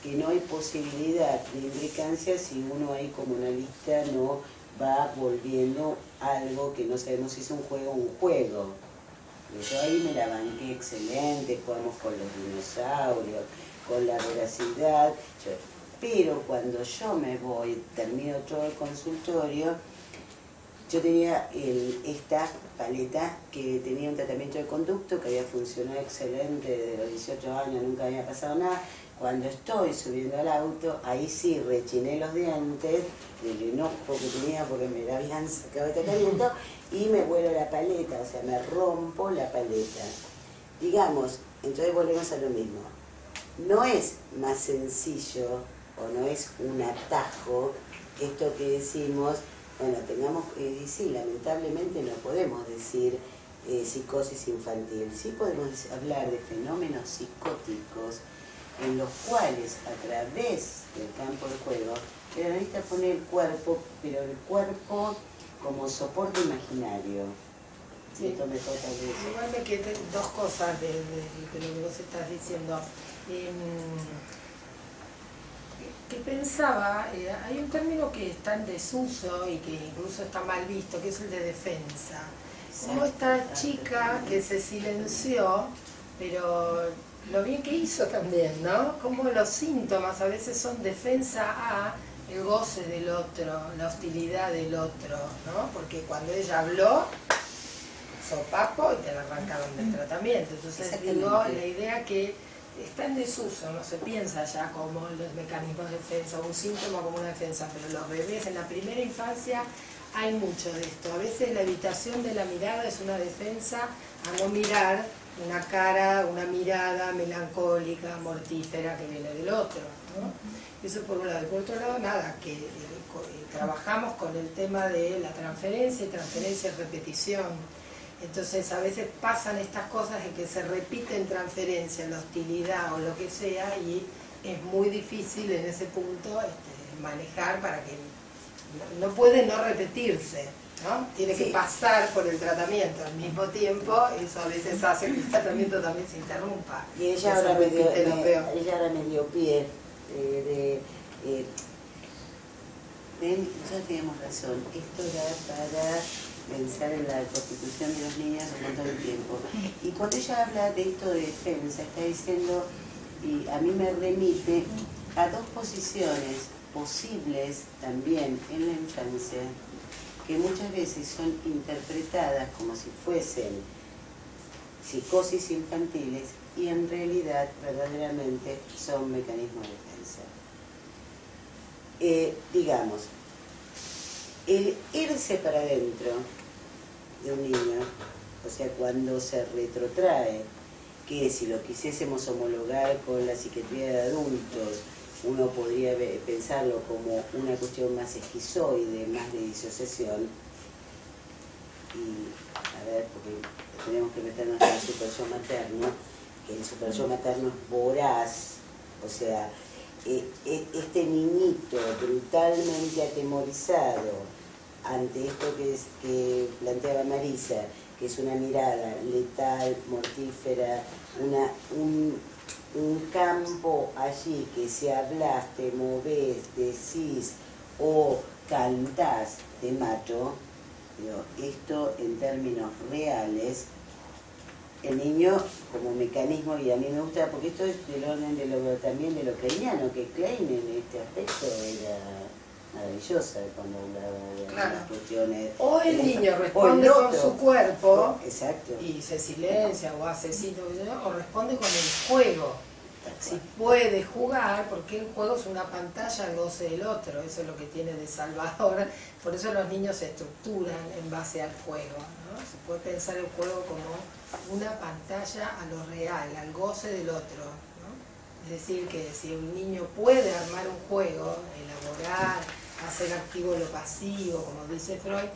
que no hay posibilidad de implicancia si uno ahí como analista no va volviendo algo que no sabemos si es un juego o un juego. Yo ahí me la banqué excelente, jugamos con los dinosaurios, con la veracidad, pero cuando yo me voy, termino todo el consultorio, yo tenía esta paleta que tenía un tratamiento de conducto que había funcionado excelente desde los 18 años, nunca había pasado nada. Cuando estoy subiendo al auto, ahí sí rechiné los dientes del enojo que tenía porque me la habían sacado de tratamiento y me vuelo la paleta, o sea, me rompo la paleta. Digamos, entonces volvemos a lo mismo. no es más sencillo o no es un atajo esto que decimos, bueno, tengamos, y sí, lamentablemente no podemos decir psicosis infantil, sí podemos hablar de fenómenos psicóticos en los cuales a través del campo de juego el analista pone el cuerpo, pero el cuerpo como soporte imaginario. Sí. Esto me toca de eso. Igual me quedé dos cosas de lo que vos estás diciendo. Que pensaba, hay un término que está en desuso y que incluso está mal visto, que es el de defensa. Como esta chica que se silenció, pero lo bien que hizo también, ¿no? Como los síntomas a veces son defensa a el goce del otro, la hostilidad del otro, ¿no? Porque cuando ella habló, sopapo y te la arrancaron del tratamiento. Entonces digo, la idea que está en desuso, no se piensa ya como los mecanismos de defensa, un síntoma como una defensa, pero los bebés en la primera infancia hay mucho de esto. A veces la evitación de la mirada es una defensa a no mirar una cara, una mirada melancólica, mortífera que viene del otro, ¿no? Eso por un lado. Y por otro lado, nada, que trabajamos con el tema de la transferencia y repetición. Entonces a veces pasan estas cosas en que se repiten transferencias, la hostilidad o lo que sea, y es muy difícil en ese punto manejar para que no puede no repetirse, ¿no? Tiene que pasar por el tratamiento al mismo tiempo, eso a veces hace que el tratamiento también se interrumpa. Y ella ahora me dio pie nosotros teníamos razón, esto era para pensar en la constitución de los niños un montón de tiempo. Y cuando ella habla de esto de defensa, está diciendo, y a mí me remite a dos posiciones posibles también en la infancia, que muchas veces son interpretadas como si fuesen psicosis infantiles y en realidad verdaderamente son mecanismos de defensa. Digamos, el irse para adentro de un niño, o sea, cuando se retrotrae, que si lo quisiésemos homologar con la psiquiatría de adultos, uno podría pensarlo como una cuestión más esquizoide, más de disociación. Y, a ver, porque tenemos que meternos en el super-yo materno, que el super-yo materno es voraz, o sea, este niñito brutalmente atemorizado ante esto que planteaba Marisa, que es una mirada letal, mortífera, un campo allí que si hablas, te movés, decís o cantás, te mato. Esto en términos reales, el niño como mecanismo, y a mí me gusta, porque esto es del orden también de lo kleiniano, que Klein en este aspecto era maravillosa cuando hablaba de las cuestiones. O el niño responde con su cuerpo, exacto, y se silencia o hace sitio, o responde con el juego. Si puede jugar, porque el juego es una pantalla al goce del otro, eso es lo que tiene de salvador. Por eso los niños se estructuran en base al juego, ¿no? Se puede pensar el juego como una pantalla a lo real, al goce del otro, ¿no? Es decir, que si un niño puede armar un juego, elaborar, hacer activo lo pasivo, como dice Freud,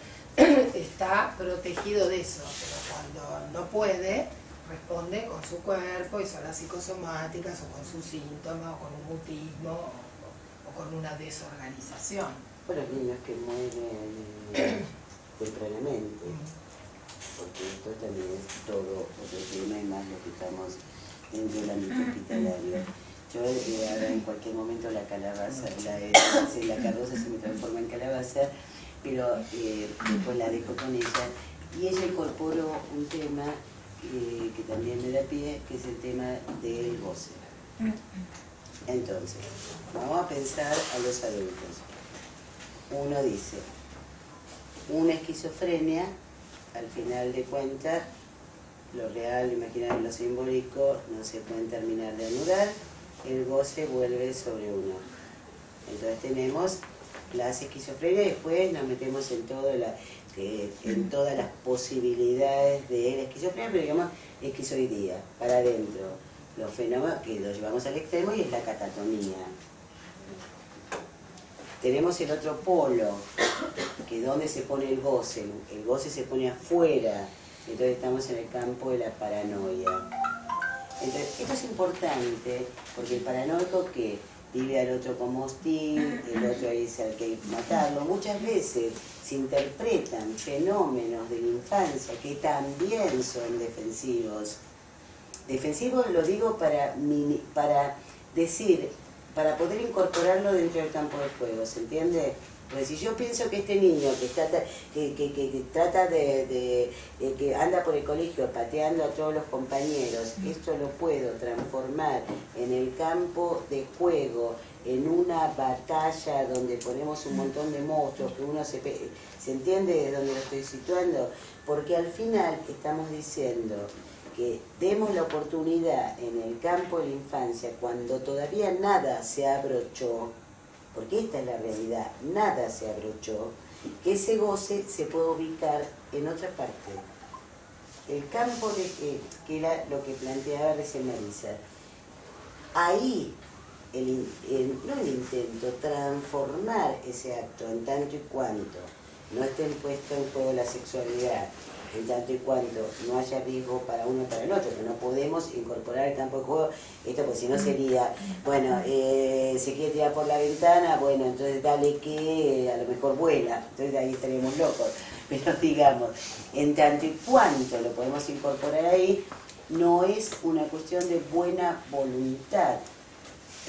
está protegido de eso, pero cuando no puede, responde con su cuerpo, y son las psicosomáticas, o con sus síntomas, o con un mutismo, o con una desorganización. Bueno, los niños que mueren tempranamente, porque esto también es todo otro tema, y más lo que estamos dentro del ámbito hospitalario. Yo ahora en cualquier momento la calabaza, la carroza se me transforma en calabaza, pero después la dejo con ella, y ella incorporó un tema que también me da pie, que es el tema del goce. Entonces, vamos a pensar a los adultos. Uno dice, una esquizofrenia, al final de cuentas, lo real, lo imaginario y lo simbólico no se pueden terminar de anudar, el goce vuelve sobre uno. Entonces tenemos las esquizofrenias y después nos metemos en todas las posibilidades de la esquizofrenia, pero digamos esquizoidía, para adentro. los fenómenos que los llevamos al extremo y es la catatonía. Tenemos el otro polo, que es donde se pone el goce se pone afuera, entonces estamos en el campo de la paranoia. Entonces, esto es importante, porque el paranoico que vive al otro como hostil, el otro dice al que hay que matarlo, muchas veces se interpretan fenómenos de la infancia que también son defensivos. Defensivos lo digo para decir, para poder incorporarlo dentro del campo de juego, ¿se entiende? Porque si yo pienso que este niño que anda por el colegio pateando a todos los compañeros, esto lo puedo transformar en el campo de juego, en una batalla donde ponemos un montón de monstruos, que uno se entiende de dónde lo estoy situando, porque al final estamos diciendo que demos la oportunidad en el campo de la infancia, cuando todavía nada se abrochó, porque esta es la realidad, nada se abrochó, que ese goce se puede ubicar en otra parte. El campo que era lo que planteaba recién Marisa, ahí, no el intento, transformar ese acto en tanto y cuanto no esté puesto en juego la sexualidad, en tanto y cuanto no haya riesgo para uno y para el otro, que no podemos incorporar el campo de juego, esto pues si no sería, bueno, se quiere tirar por la ventana, bueno, entonces dale que a lo mejor vuela, entonces ahí estaríamos locos, pero digamos, en tanto y cuanto lo podemos incorporar ahí, no es una cuestión de buena voluntad,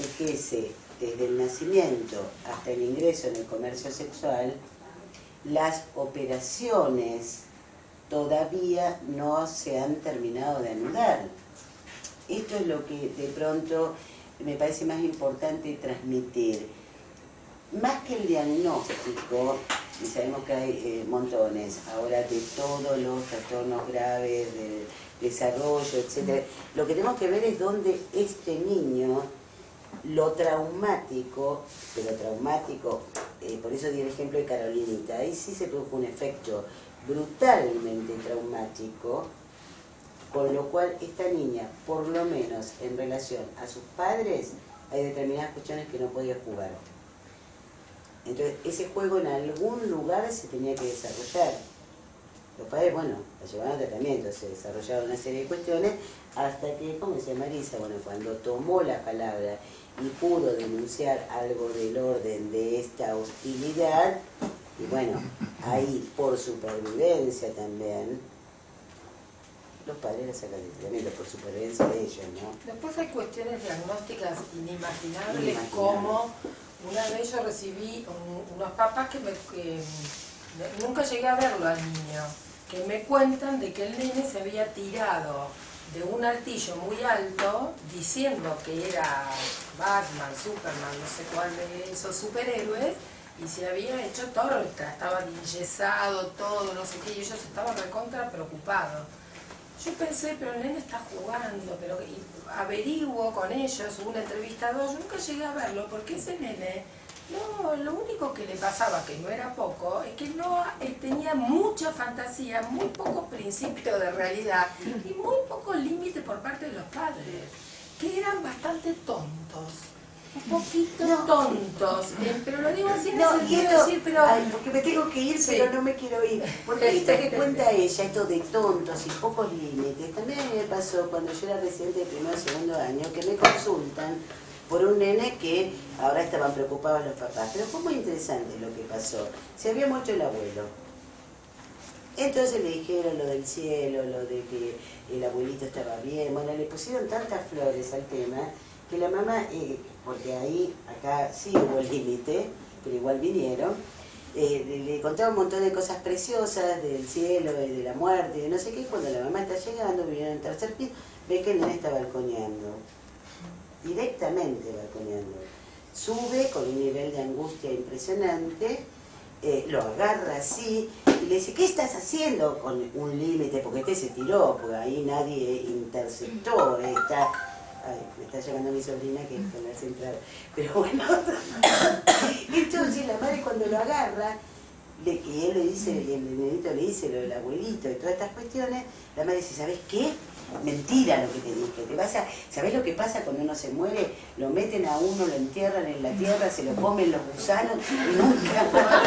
es que desde el nacimiento hasta el ingreso en el comercio sexual, las operaciones todavía no se han terminado de anudar. Esto es lo que de pronto me parece más importante transmitir. Más que el diagnóstico, y sabemos que hay montones ahora de todos los trastornos graves, de desarrollo, etc. Lo que tenemos que ver es dónde este niño, lo traumático, pero traumático, por eso di el ejemplo de Carolinita, ahí sí se produjo un efecto brutalmente traumático, con lo cual esta niña, por lo menos en relación a sus padres, hay determinadas cuestiones que no podía jugar. Entonces, ese juego en algún lugar se tenía que desarrollar. Los padres, bueno, la llevaban a tratamiento, se desarrollaron una serie de cuestiones, hasta que, como decía Marisa, bueno, cuando tomó la palabra y pudo denunciar algo del orden de esta hostilidad, y bueno, ahí por supervivencia también, los padres la sacan de tratamiento por supervivencia de ellos, ¿no? Después hay cuestiones diagnósticas inimaginables, como una vez yo recibí unos papás que nunca llegué a verlo al niño, que me cuentan de que el nene se había tirado de un altillo muy alto diciendo que era Batman, Superman, no sé cuál de esos superhéroes, y se había hecho torta, estaba enyesado todo, no sé qué, y ellos estaban recontra preocupados. Yo pensé, pero el nene está jugando, pero averiguo con ellos, hubo una entrevista a dos, yo nunca llegué a verlo, porque ese nene, no, lo único que le pasaba, que no era poco, es que no tenía mucha fantasía, muy poco principio de realidad y muy poco límite por parte de los padres, que eran bastante tontos. Un poquito tontos, pero lo digo así, no quiero decir, pero... Ay, porque me tengo que ir, sí, pero no me quiero ir. Porque esto que cuenta ella, esto de tontos y pocos límites, también a mí me pasó cuando yo era residente de primero o segundo año, que me consultan por un nene que ahora estaban preocupados los papás. Pero fue muy interesante lo que pasó. Se había muerto el abuelo. Entonces le dijeron lo del cielo, lo de que el abuelito estaba bien. Bueno, le pusieron tantas flores al tema que la mamá, porque ahí, acá sí hubo límite, pero igual vinieron, le contaba un montón de cosas preciosas del cielo, de la muerte, de no sé qué, y cuando la mamá está llegando, vinieron en el tercer piso, ve que el nene está balconeando, directamente balconeando. Sube con un nivel de angustia impresionante, lo agarra así, y le dice, ¿qué estás haciendo? Con un límite, porque este se tiró, porque ahí nadie interceptó, Ay, me está llamando mi sobrina que es con la central. Pero bueno, entonces la madre cuando lo agarra, y él le dice, y el nenito le dice lo del abuelito y todas estas cuestiones, la madre dice, ¿sabes qué? mentira lo que te dije. ¿Sabés lo que pasa cuando uno se muere? Lo meten a uno, lo entierran en la tierra, se lo comen los gusanos y nunca más.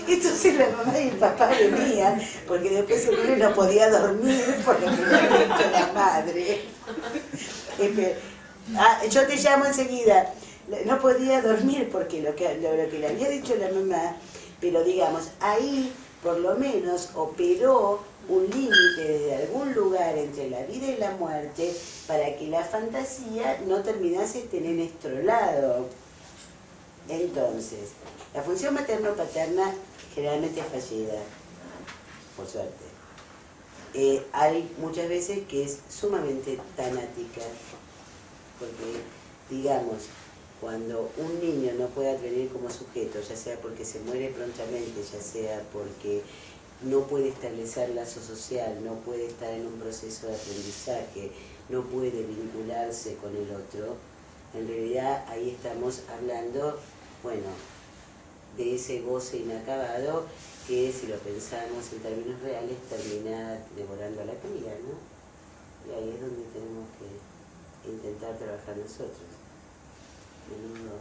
Entonces la mamá y el papá venían, porque después el niño no podía dormir por lo que le había hecho la madre. Yo te llamo enseguida. No podía dormir porque lo que le había dicho la mamá, pero digamos, ahí por lo menos operó un límite desde algún lugar entre la vida y la muerte para que la fantasía no terminase en el estrolado. Entonces, la función materno-paterna generalmente es fallida, por suerte. Hay muchas veces que es sumamente tanática, porque, digamos, cuando un niño no puede advenir como sujeto, ya sea porque se muere prontamente, ya sea porque no puede establecer lazo social, no puede estar en un proceso de aprendizaje, no puede vincularse con el otro, en realidad ahí estamos hablando, bueno, de ese goce inacabado que, si lo pensamos en términos reales, termina devorando a la cría, ¿no? Y ahí es donde tenemos que intentar trabajar nosotros. Menudo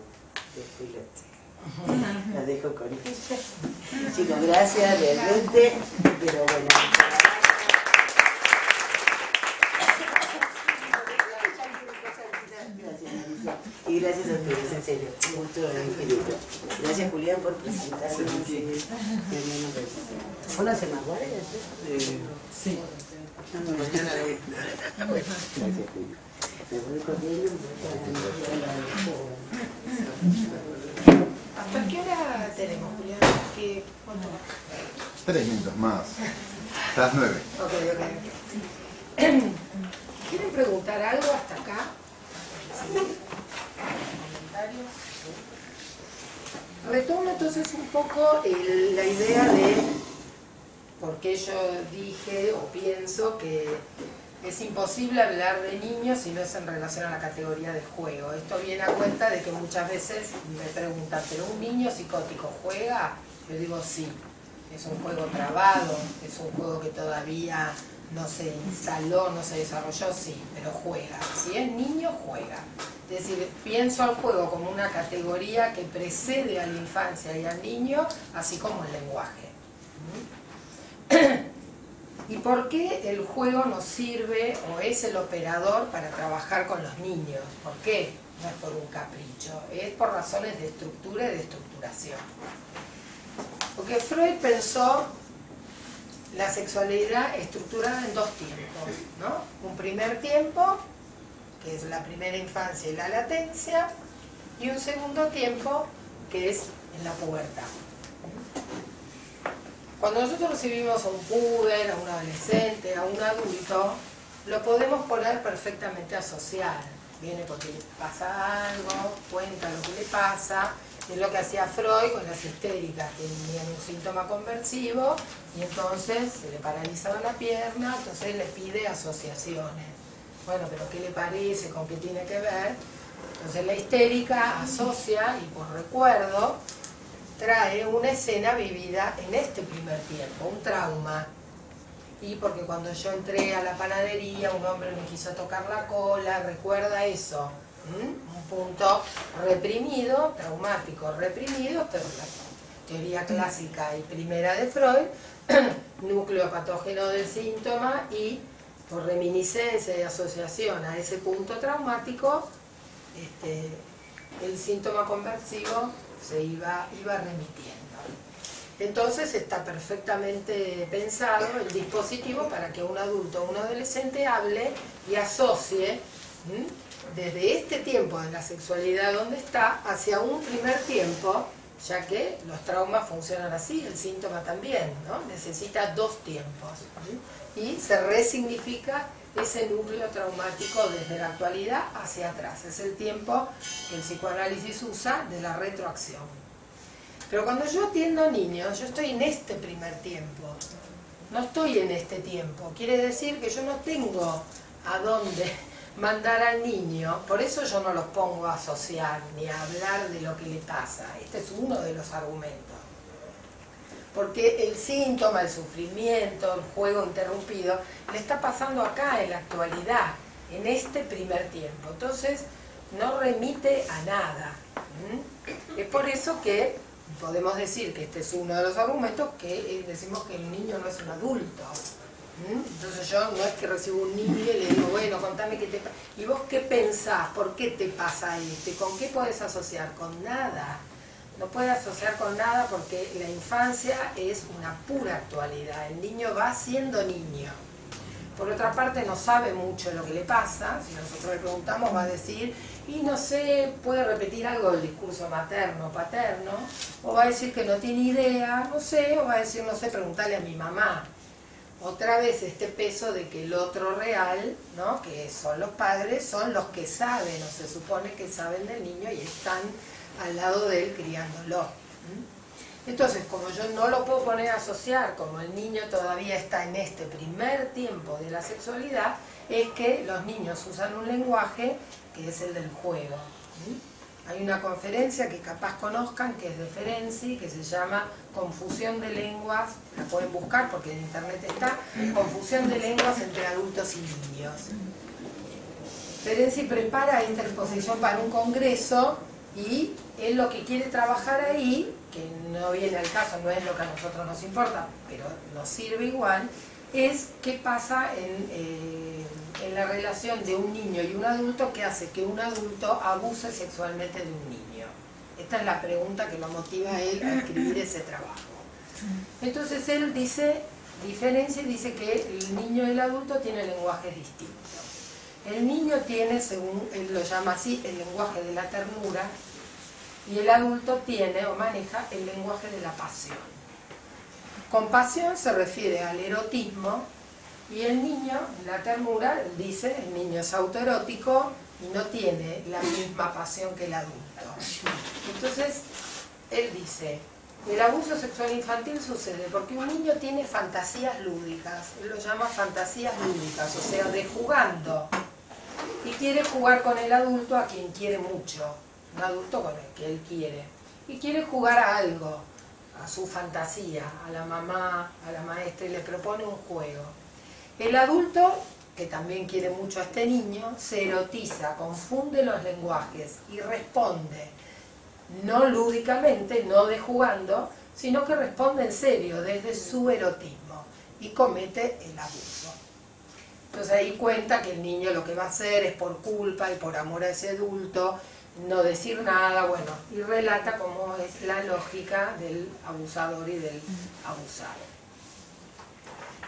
despelote. La dejo con ella. Chicos, gracias realmente, pero bueno. Y gracias a ustedes, en serio, un gusto infinito. Gracias, Julián, por presentarse. ¿Una semana guardia? Sí. Mañana lo voy. Gracias, Julián. Me voy corriendo. ¿Hasta qué hora tenemos, Julián? ¿Cuánto? 3 minutos más. Hasta las 9. Ok. ¿Quieren preguntar algo hasta acá? ¿Comentarios? Retomo entonces un poco la idea de por qué yo dije o pienso que es imposible hablar de niños si no es en relación a la categoría de juego. Esto viene a cuenta de que muchas veces me preguntan, ¿pero un niño psicótico juega? Yo digo sí, es un juego trabado, es un juego que todavía no se instaló, no se desarrolló, sí, pero juega. Si es niño, juega. Es decir, pienso al juego como una categoría que precede a la infancia y al niño, así como el lenguaje. ¿Y por qué el juego nos sirve o es el operador para trabajar con los niños? ¿Por qué? No es por un capricho, es por razones de estructura y de estructuración. Porque Freud pensó la sexualidad estructurada en 2 tiempos, ¿no? Un primer tiempo, que es la primera infancia y la latencia, y un segundo tiempo, que es en la pubertad. Cuando nosotros recibimos a un puber, a un adolescente, a un adulto, lo podemos poner perfectamente a social. Viene porque le pasa algo, cuenta lo que le pasa. Es lo que hacía Freud con las histéricas, que tenían un síntoma conversivo y entonces se le paralizaba la pierna, entonces le pide asociaciones. Bueno, pero ¿qué le parece? ¿Con qué tiene que ver? Entonces la histérica asocia y por recuerdo trae una escena vivida en este primer tiempo, un trauma. Y porque cuando yo entré a la panadería, un hombre me quiso tocar la cola, recuerda eso. Un punto reprimido, traumático reprimido, pero la teoría clásica y primera de Freud, núcleo patógeno del síntoma y por reminiscencia y asociación a ese punto traumático, el síntoma conversivo se iba remitiendo. Entonces está perfectamente pensado el dispositivo para que un adulto o un adolescente hable y asocie desde este tiempo de la sexualidad donde está hacia un primer tiempo, ya que los traumas funcionan así, el síntoma también, ¿no? Necesita 2 tiempos. Y se resignifica ese núcleo traumático desde la actualidad hacia atrás. Es el tiempo que el psicoanálisis usa de la retroacción. Pero cuando yo atiendo a niños, yo estoy en este primer tiempo, no estoy en este tiempo. Quiere decir que yo no tengo a dónde mandar al niño, por eso yo no los pongo a asociar ni a hablar de lo que le pasa. Este es uno de los argumentos. porque el síntoma, el sufrimiento, el juego interrumpido, le está pasando acá en la actualidad, en este primer tiempo. Entonces, no remite a nada. Es por eso que podemos decir que este es uno de los argumentos que decimos que el niño no es un adulto. Entonces yo no es que recibo un niño y le digo, bueno, contame qué te pasa. ¿Y vos qué pensás? ¿Por qué te pasa esto? ¿Con qué podés asociar? Con nada. No puede asociar con nada porque la infancia es una pura actualidad. El niño va siendo niño. Por otra parte, no sabe mucho lo que le pasa. Si nosotros le preguntamos, va a decir, y no sé, puede repetir algo del discurso materno, paterno, o va a decir que no tiene idea, no sé, o va a decir, no sé, preguntarle a mi mamá. Otra vez este peso de que el otro real, ¿no?, que son los padres, son los que saben, o se supone que saben del niño y están al lado de él criándolo. Entonces, como yo no lo puedo poner a asociar, como el niño todavía está en este primer tiempo de la sexualidad, es que los niños usan un lenguaje que es el del juego. Hay una conferencia que capaz conozcan, que es de Ferenczi, que se llama Confusión de lenguas, la pueden buscar porque en internet está, Confusión de lenguas entre adultos y niños. Ferenczi prepara esta exposición para un congreso y él lo que quiere trabajar ahí, que no viene al caso, no es lo que a nosotros nos importa, pero nos sirve igual, es qué pasa en la relación de un niño y un adulto que hace que un adulto abuse sexualmente de un niño. Esta es la pregunta que lo motiva a él a escribir ese trabajo. Entonces él dice, diferencia y dice que el niño y el adulto tienen lenguajes distintos. El niño tiene, según él lo llama así, el lenguaje de la ternura, y el adulto tiene o maneja el lenguaje de la pasión. Con pasión se refiere al erotismo, y el niño, la ternura, él dice, el niño es autoerótico y no tiene la misma pasión que el adulto. Entonces, él dice, el abuso sexual infantil sucede porque un niño tiene fantasías lúdicas, él lo llama fantasías lúdicas, o sea, de jugando, y quiere jugar con el adulto a quien quiere mucho, un adulto con el que él quiere, y quiere jugar a algo, a su fantasía, a la mamá, a la maestra, y le propone un juego. El adulto, que también quiere mucho a este niño, se erotiza, confunde los lenguajes y responde, no lúdicamente, no de jugando, sino que responde en serio, desde su erotismo, y comete el abuso. Entonces ahí cuenta que el niño lo que va a hacer es por culpa y por amor a ese adulto, no decir nada, bueno, y relata cómo es la lógica del abusador y del abusado.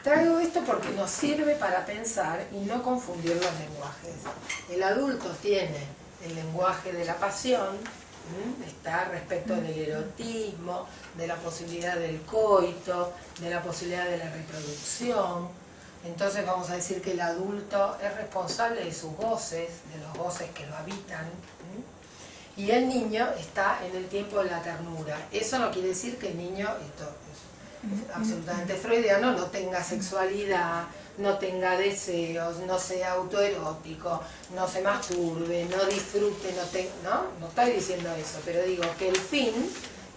Traigo esto porque nos sirve para pensar y no confundir los lenguajes. El adulto tiene el lenguaje de la pasión, está respecto del erotismo, de la posibilidad del coito, de la posibilidad de la reproducción. Entonces vamos a decir que el adulto es responsable de sus goces, de los goces que lo habitan, y el niño está en el tiempo de la ternura. Eso no quiere decir que el niño, esto es absolutamente freudiano, no tenga sexualidad, no tenga deseos, no sea autoerótico, no se masturbe, no disfrute, no estoy diciendo eso, pero digo que el fin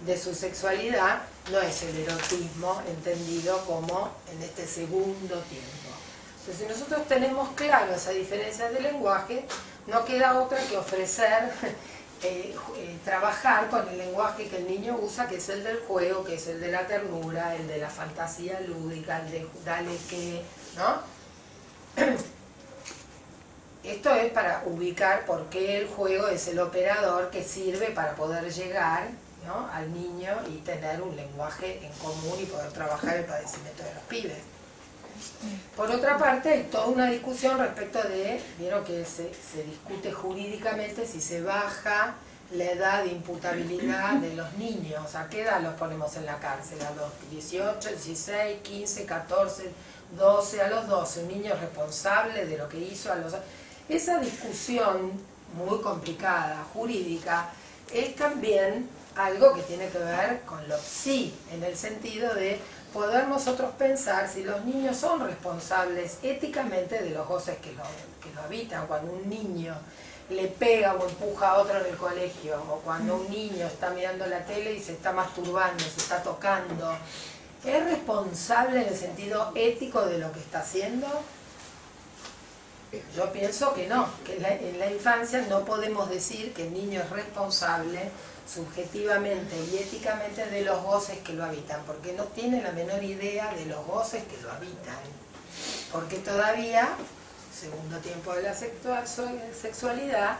de su sexualidad no es el erotismo entendido como en este segundo tiempo. Entonces, si nosotros tenemos claro esa diferencia de lenguaje, no queda otra que ofrecer trabajar con el lenguaje que el niño usa, que es el del juego, que es el de la ternura, el de la fantasía lúdica, el de dale que, ¿no? Esto es para ubicar por qué el juego es el operador que sirve para poder llegar, ¿no?, al niño y tener un lenguaje en común y poder trabajar el padecimiento de los pibes. Por otra parte, hay toda una discusión respecto de, vieron que se discute jurídicamente si se baja la edad de imputabilidad de los niños. ¿A qué edad los ponemos en la cárcel? ¿A los 18, 16, 15, 14, 12? A los 12, un niño responsable de lo que hizo a los... Esa discusión muy complicada, jurídica, es también algo que tiene que ver con lo psi, en el sentido de poder nosotros pensar si los niños son responsables éticamente de los goces que lo habitan. Cuando un niño le pega o empuja a otro en el colegio, o cuando un niño está mirando la tele y se está masturbando, se está tocando, ¿Es responsable en el sentido ético de lo que está haciendo? Yo pienso que no, que en la infancia no podemos decir que el niño es responsable subjetivamente y éticamente de los goces que lo habitan, porque no tiene la menor idea de los goces que lo habitan. Porque todavía, segundo tiempo de la sexualidad,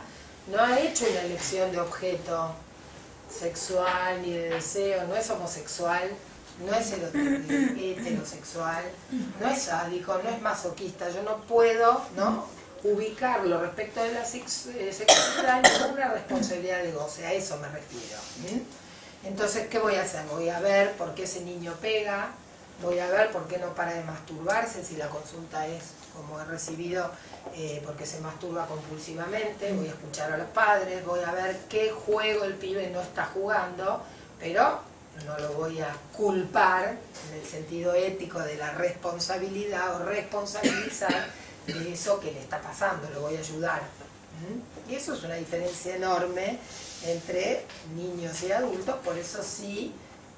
no ha hecho una elección de objeto sexual ni de deseo, no es homosexual, no es heterosexual, no es sádico, no es masoquista. Yo no puedo, ¿no?, ubicarlo respecto de la sexualidad en una responsabilidad de goce, a eso me refiero. Entonces, ¿qué voy a hacer? Voy a ver por qué ese niño pega, voy a ver por qué no para de masturbarse, si la consulta es, como he recibido, porque se masturba compulsivamente, voy a escuchar a los padres, voy a ver qué juego el pibe no está jugando, pero no lo voy a culpar en el sentido ético de la responsabilidad o responsabilizar de eso que le está pasando, lo voy a ayudar. Y eso es una diferencia enorme entre niños y adultos, por eso sí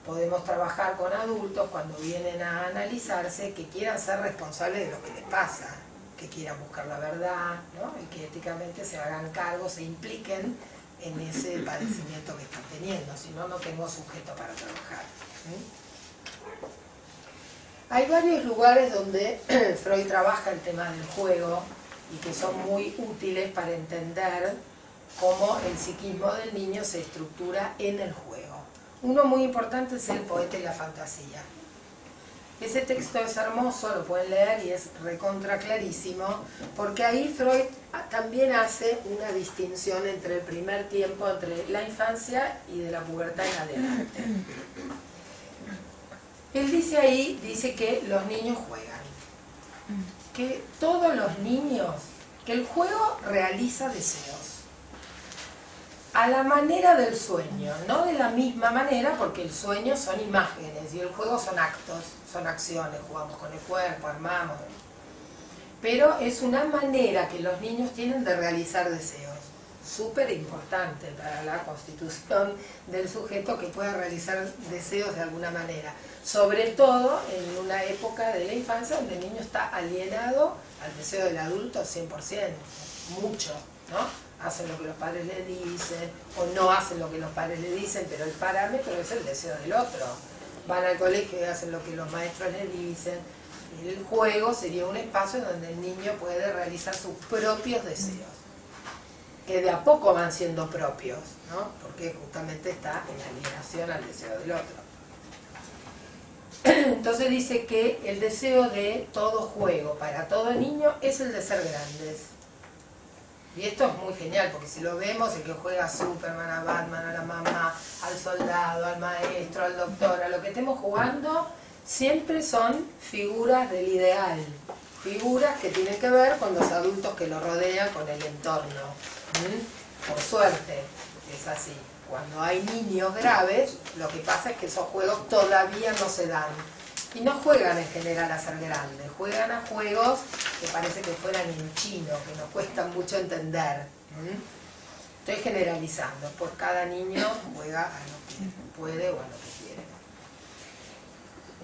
podemos trabajar con adultos cuando vienen a analizarse que quieran ser responsables de lo que les pasa, que quieran buscar la verdad, ¿no?, y que éticamente se hagan cargo, se impliquen en ese padecimiento que están teniendo, si no, no tengo sujeto para trabajar. Hay varios lugares donde Freud trabaja el tema del juego y que son muy útiles para entender cómo el psiquismo del niño se estructura en el juego. Uno muy importante es El poeta y la fantasía. Ese texto es hermoso, lo pueden leer y es recontra clarísimo, porque ahí Freud también hace una distinción entre el primer tiempo, entre la infancia y de la pubertad en adelante. Él dice ahí, dice que los niños juegan, que todos los niños, que el juego realiza deseos, a la manera del sueño, no de la misma manera, porque el sueño son imágenes y el juego son actos, son acciones, jugamos con el cuerpo, armamos. Pero es una manera que los niños tienen de realizar deseos, súper importante para la constitución del sujeto que pueda realizar deseos de alguna manera. Sobre todo en una época de la infancia donde el niño está alienado al deseo del adulto 100%, mucho, ¿no? Hacen lo que los padres le dicen, o no hacen lo que los padres le dicen, pero el parámetro es el deseo del otro. Van al colegio y hacen lo que los maestros les dicen. El juego sería un espacio donde el niño puede realizar sus propios deseos, que de a poco van siendo propios, ¿no?, porque justamente está en alienación al deseo del otro. Entonces dice que el deseo de todo juego para todo niño es el de ser grandes. Y esto es muy genial, porque si lo vemos, el que juega a Superman, a Batman, a la mamá, al soldado, al maestro, al doctor, a lo que estemos jugando, siempre son figuras del ideal. Figuras que tienen que ver con los adultos que lo rodean, con el entorno. Por suerte, es así. Cuando hay niños graves, lo que pasa es que esos juegos todavía no se dan. Y no juegan en general a ser grandes, juegan a juegos que parece que fueran en chino, que nos cuestan mucho entender. Estoy generalizando, pues cada niño juega a lo que puede o a lo que quiere.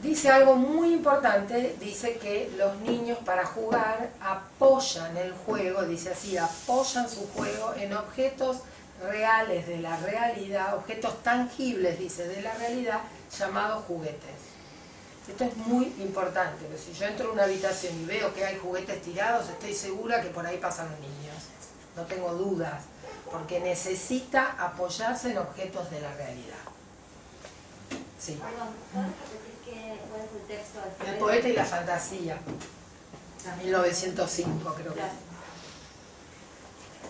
Dice algo muy importante, dice que los niños para jugar apoyan el juego, dice así, apoyan su juego en objetos reales de la realidad, objetos tangibles, dice, de la realidad, llamados juguetes. Esto es muy importante, porque si yo entro a una habitación y veo que hay juguetes tirados, estoy segura que por ahí pasan los niños. No tengo dudas, porque necesita apoyarse en objetos de la realidad. Sí. Perdón, ¿puedes repetir cuál es el texto? El poeta y la fantasía, 1905 creo que.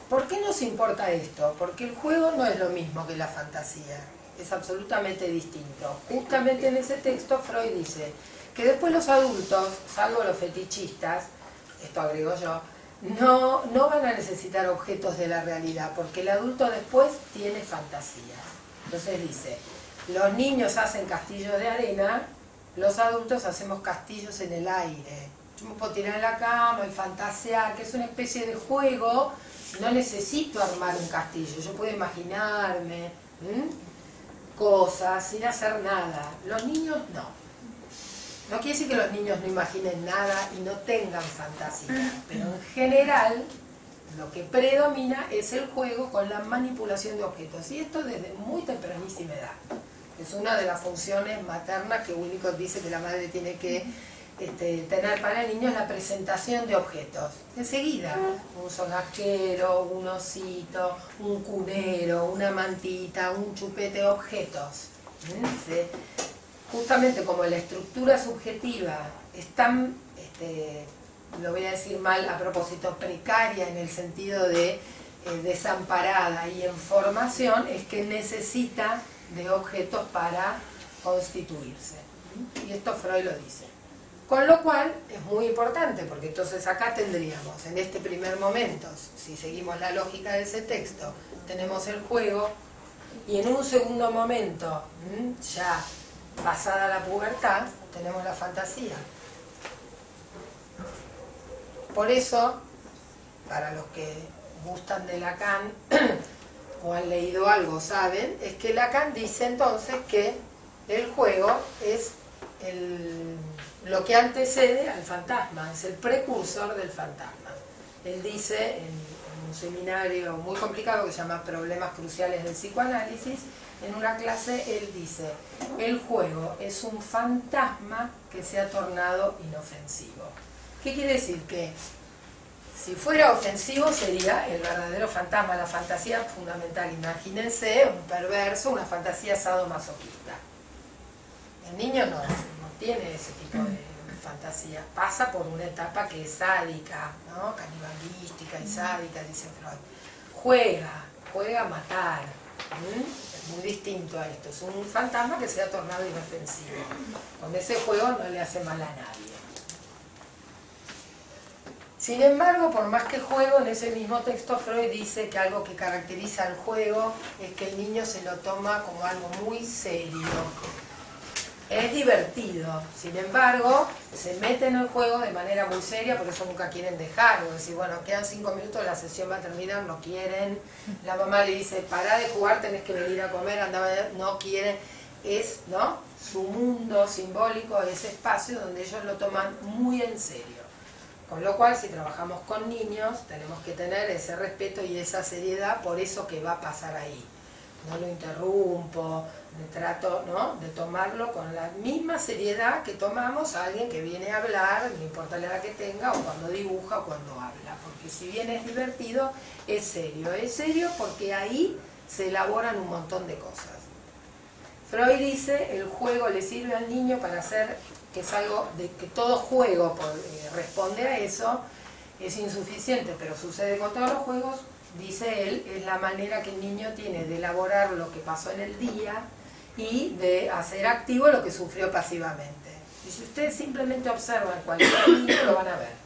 ¿Por qué nos importa esto? Porque el juego no es lo mismo que la fantasía. Es absolutamente distinto. Justamente en ese texto Freud dice que después los adultos, salvo los fetichistas, esto agrego yo, no van a necesitar objetos de la realidad, porque el adulto después tiene fantasías. Entonces dice, los niños hacen castillos de arena, los adultos hacemos castillos en el aire. Yo me puedo tirar en la cama y fantasear, que es una especie de juego, no necesito armar un castillo, yo puedo imaginarme cosas sin hacer nada. Los niños no. No quiere decir que los niños no imaginen nada y no tengan fantasía, pero en general lo que predomina es el juego con la manipulación de objetos, y esto desde muy tempranísima edad. Es una de las funciones maternas que Winnicott dice que la madre tiene que tener para el niño, es la presentación de objetos. Enseguida, un sonajero, un osito, un cunero, una mantita, un chupete, objetos. Justamente como la estructura subjetiva es tan, lo voy a decir mal a propósito, precaria en el sentido de desamparada y en formación, es que necesita de objetos para constituirse. Y esto Freud lo dice. Con lo cual es muy importante, porque entonces acá tendríamos, en este primer momento, si seguimos la lógica de ese texto, tenemos el juego, y en un segundo momento, ya pasada la pubertad, tenemos la fantasía. Por eso, para los que gustan de Lacan o han leído algo, saben, es que Lacan dice entonces que el juego es lo que antecede al fantasma, es el precursor del fantasma. Él dice en un seminario muy complicado que se llama Problemas Cruciales del Psicoanálisis, en una clase él dice: el juego es un fantasma que se ha tornado inofensivo. ¿Qué quiere decir? Que si fuera ofensivo sería el verdadero fantasma, la fantasía fundamental. Imagínense un perverso, una fantasía sadomasoquista. El niño no tiene ese tipo de fantasía, pasa por una etapa que es sádica, ¿no? Canibalística y sádica, dice Freud. Juega a matar. Es muy distinto a esto, es un fantasma que se ha tornado inofensivo. Con ese juego no le hace mal a nadie. Sin embargo, por más que juego, en ese mismo texto Freud dice que algo que caracteriza al juego es que el niño se lo toma como algo muy serio. Es divertido, sin embargo, se mete en el juego de manera muy seria, por eso nunca quieren dejarlo. Decir, bueno, quedan 5 minutos, la sesión va a terminar, no quieren. La mamá le dice, pará de jugar, tenés que venir a comer, andaba, no quieren. Es, ¿no?, su mundo simbólico, ese espacio donde ellos lo toman muy en serio. Con lo cual, si trabajamos con niños, tenemos que tener ese respeto y esa seriedad por eso que va a pasar ahí. No lo interrumpo, trato, ¿no?, de tomarlo con la misma seriedad que tomamos a alguien que viene a hablar, no importa la edad que tenga, o cuando dibuja o cuando habla. Porque si bien es divertido, es serio porque ahí se elaboran un montón de cosas. Freud dice, el juego le sirve al niño para hacer, que es algo de que todo juego responde a eso, es insuficiente, pero sucede con todos los juegos. Dice él, es la manera que el niño tiene de elaborar lo que pasó en el día y de hacer activo lo que sufrió pasivamente. Y si ustedes simplemente observan cualquier niño, lo van a ver.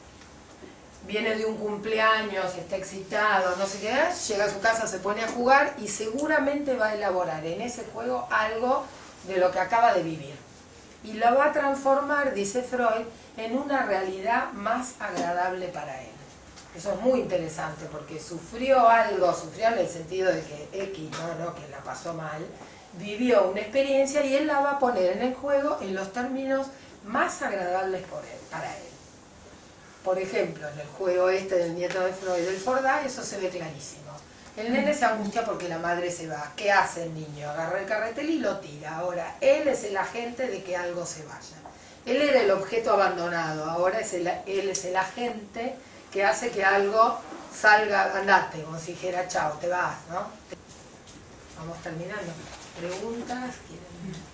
Viene de un cumpleaños, está excitado, no sé qué, llega a su casa, se pone a jugar y seguramente va a elaborar en ese juego algo de lo que acaba de vivir. Y lo va a transformar, dice Freud, en una realidad más agradable para él. Eso es muy interesante porque sufrió algo, sufrió en el sentido de que X, que la pasó mal, vivió una experiencia y él la va a poner en el juego en los términos más agradables para él. Por ejemplo, en el juego del nieto de Freud, del Fordá, eso se ve clarísimo. El nene se angustia porque la madre se va. ¿Qué hace el niño? Agarra el carretel y lo tira. Ahora, él es el agente de que algo se vaya. Él era el objeto abandonado, ahora él es el agente que hace que algo salga, andate, como si dijera chao, te vas, ¿no? Vamos terminando. ¿Preguntas? ¿Quieren?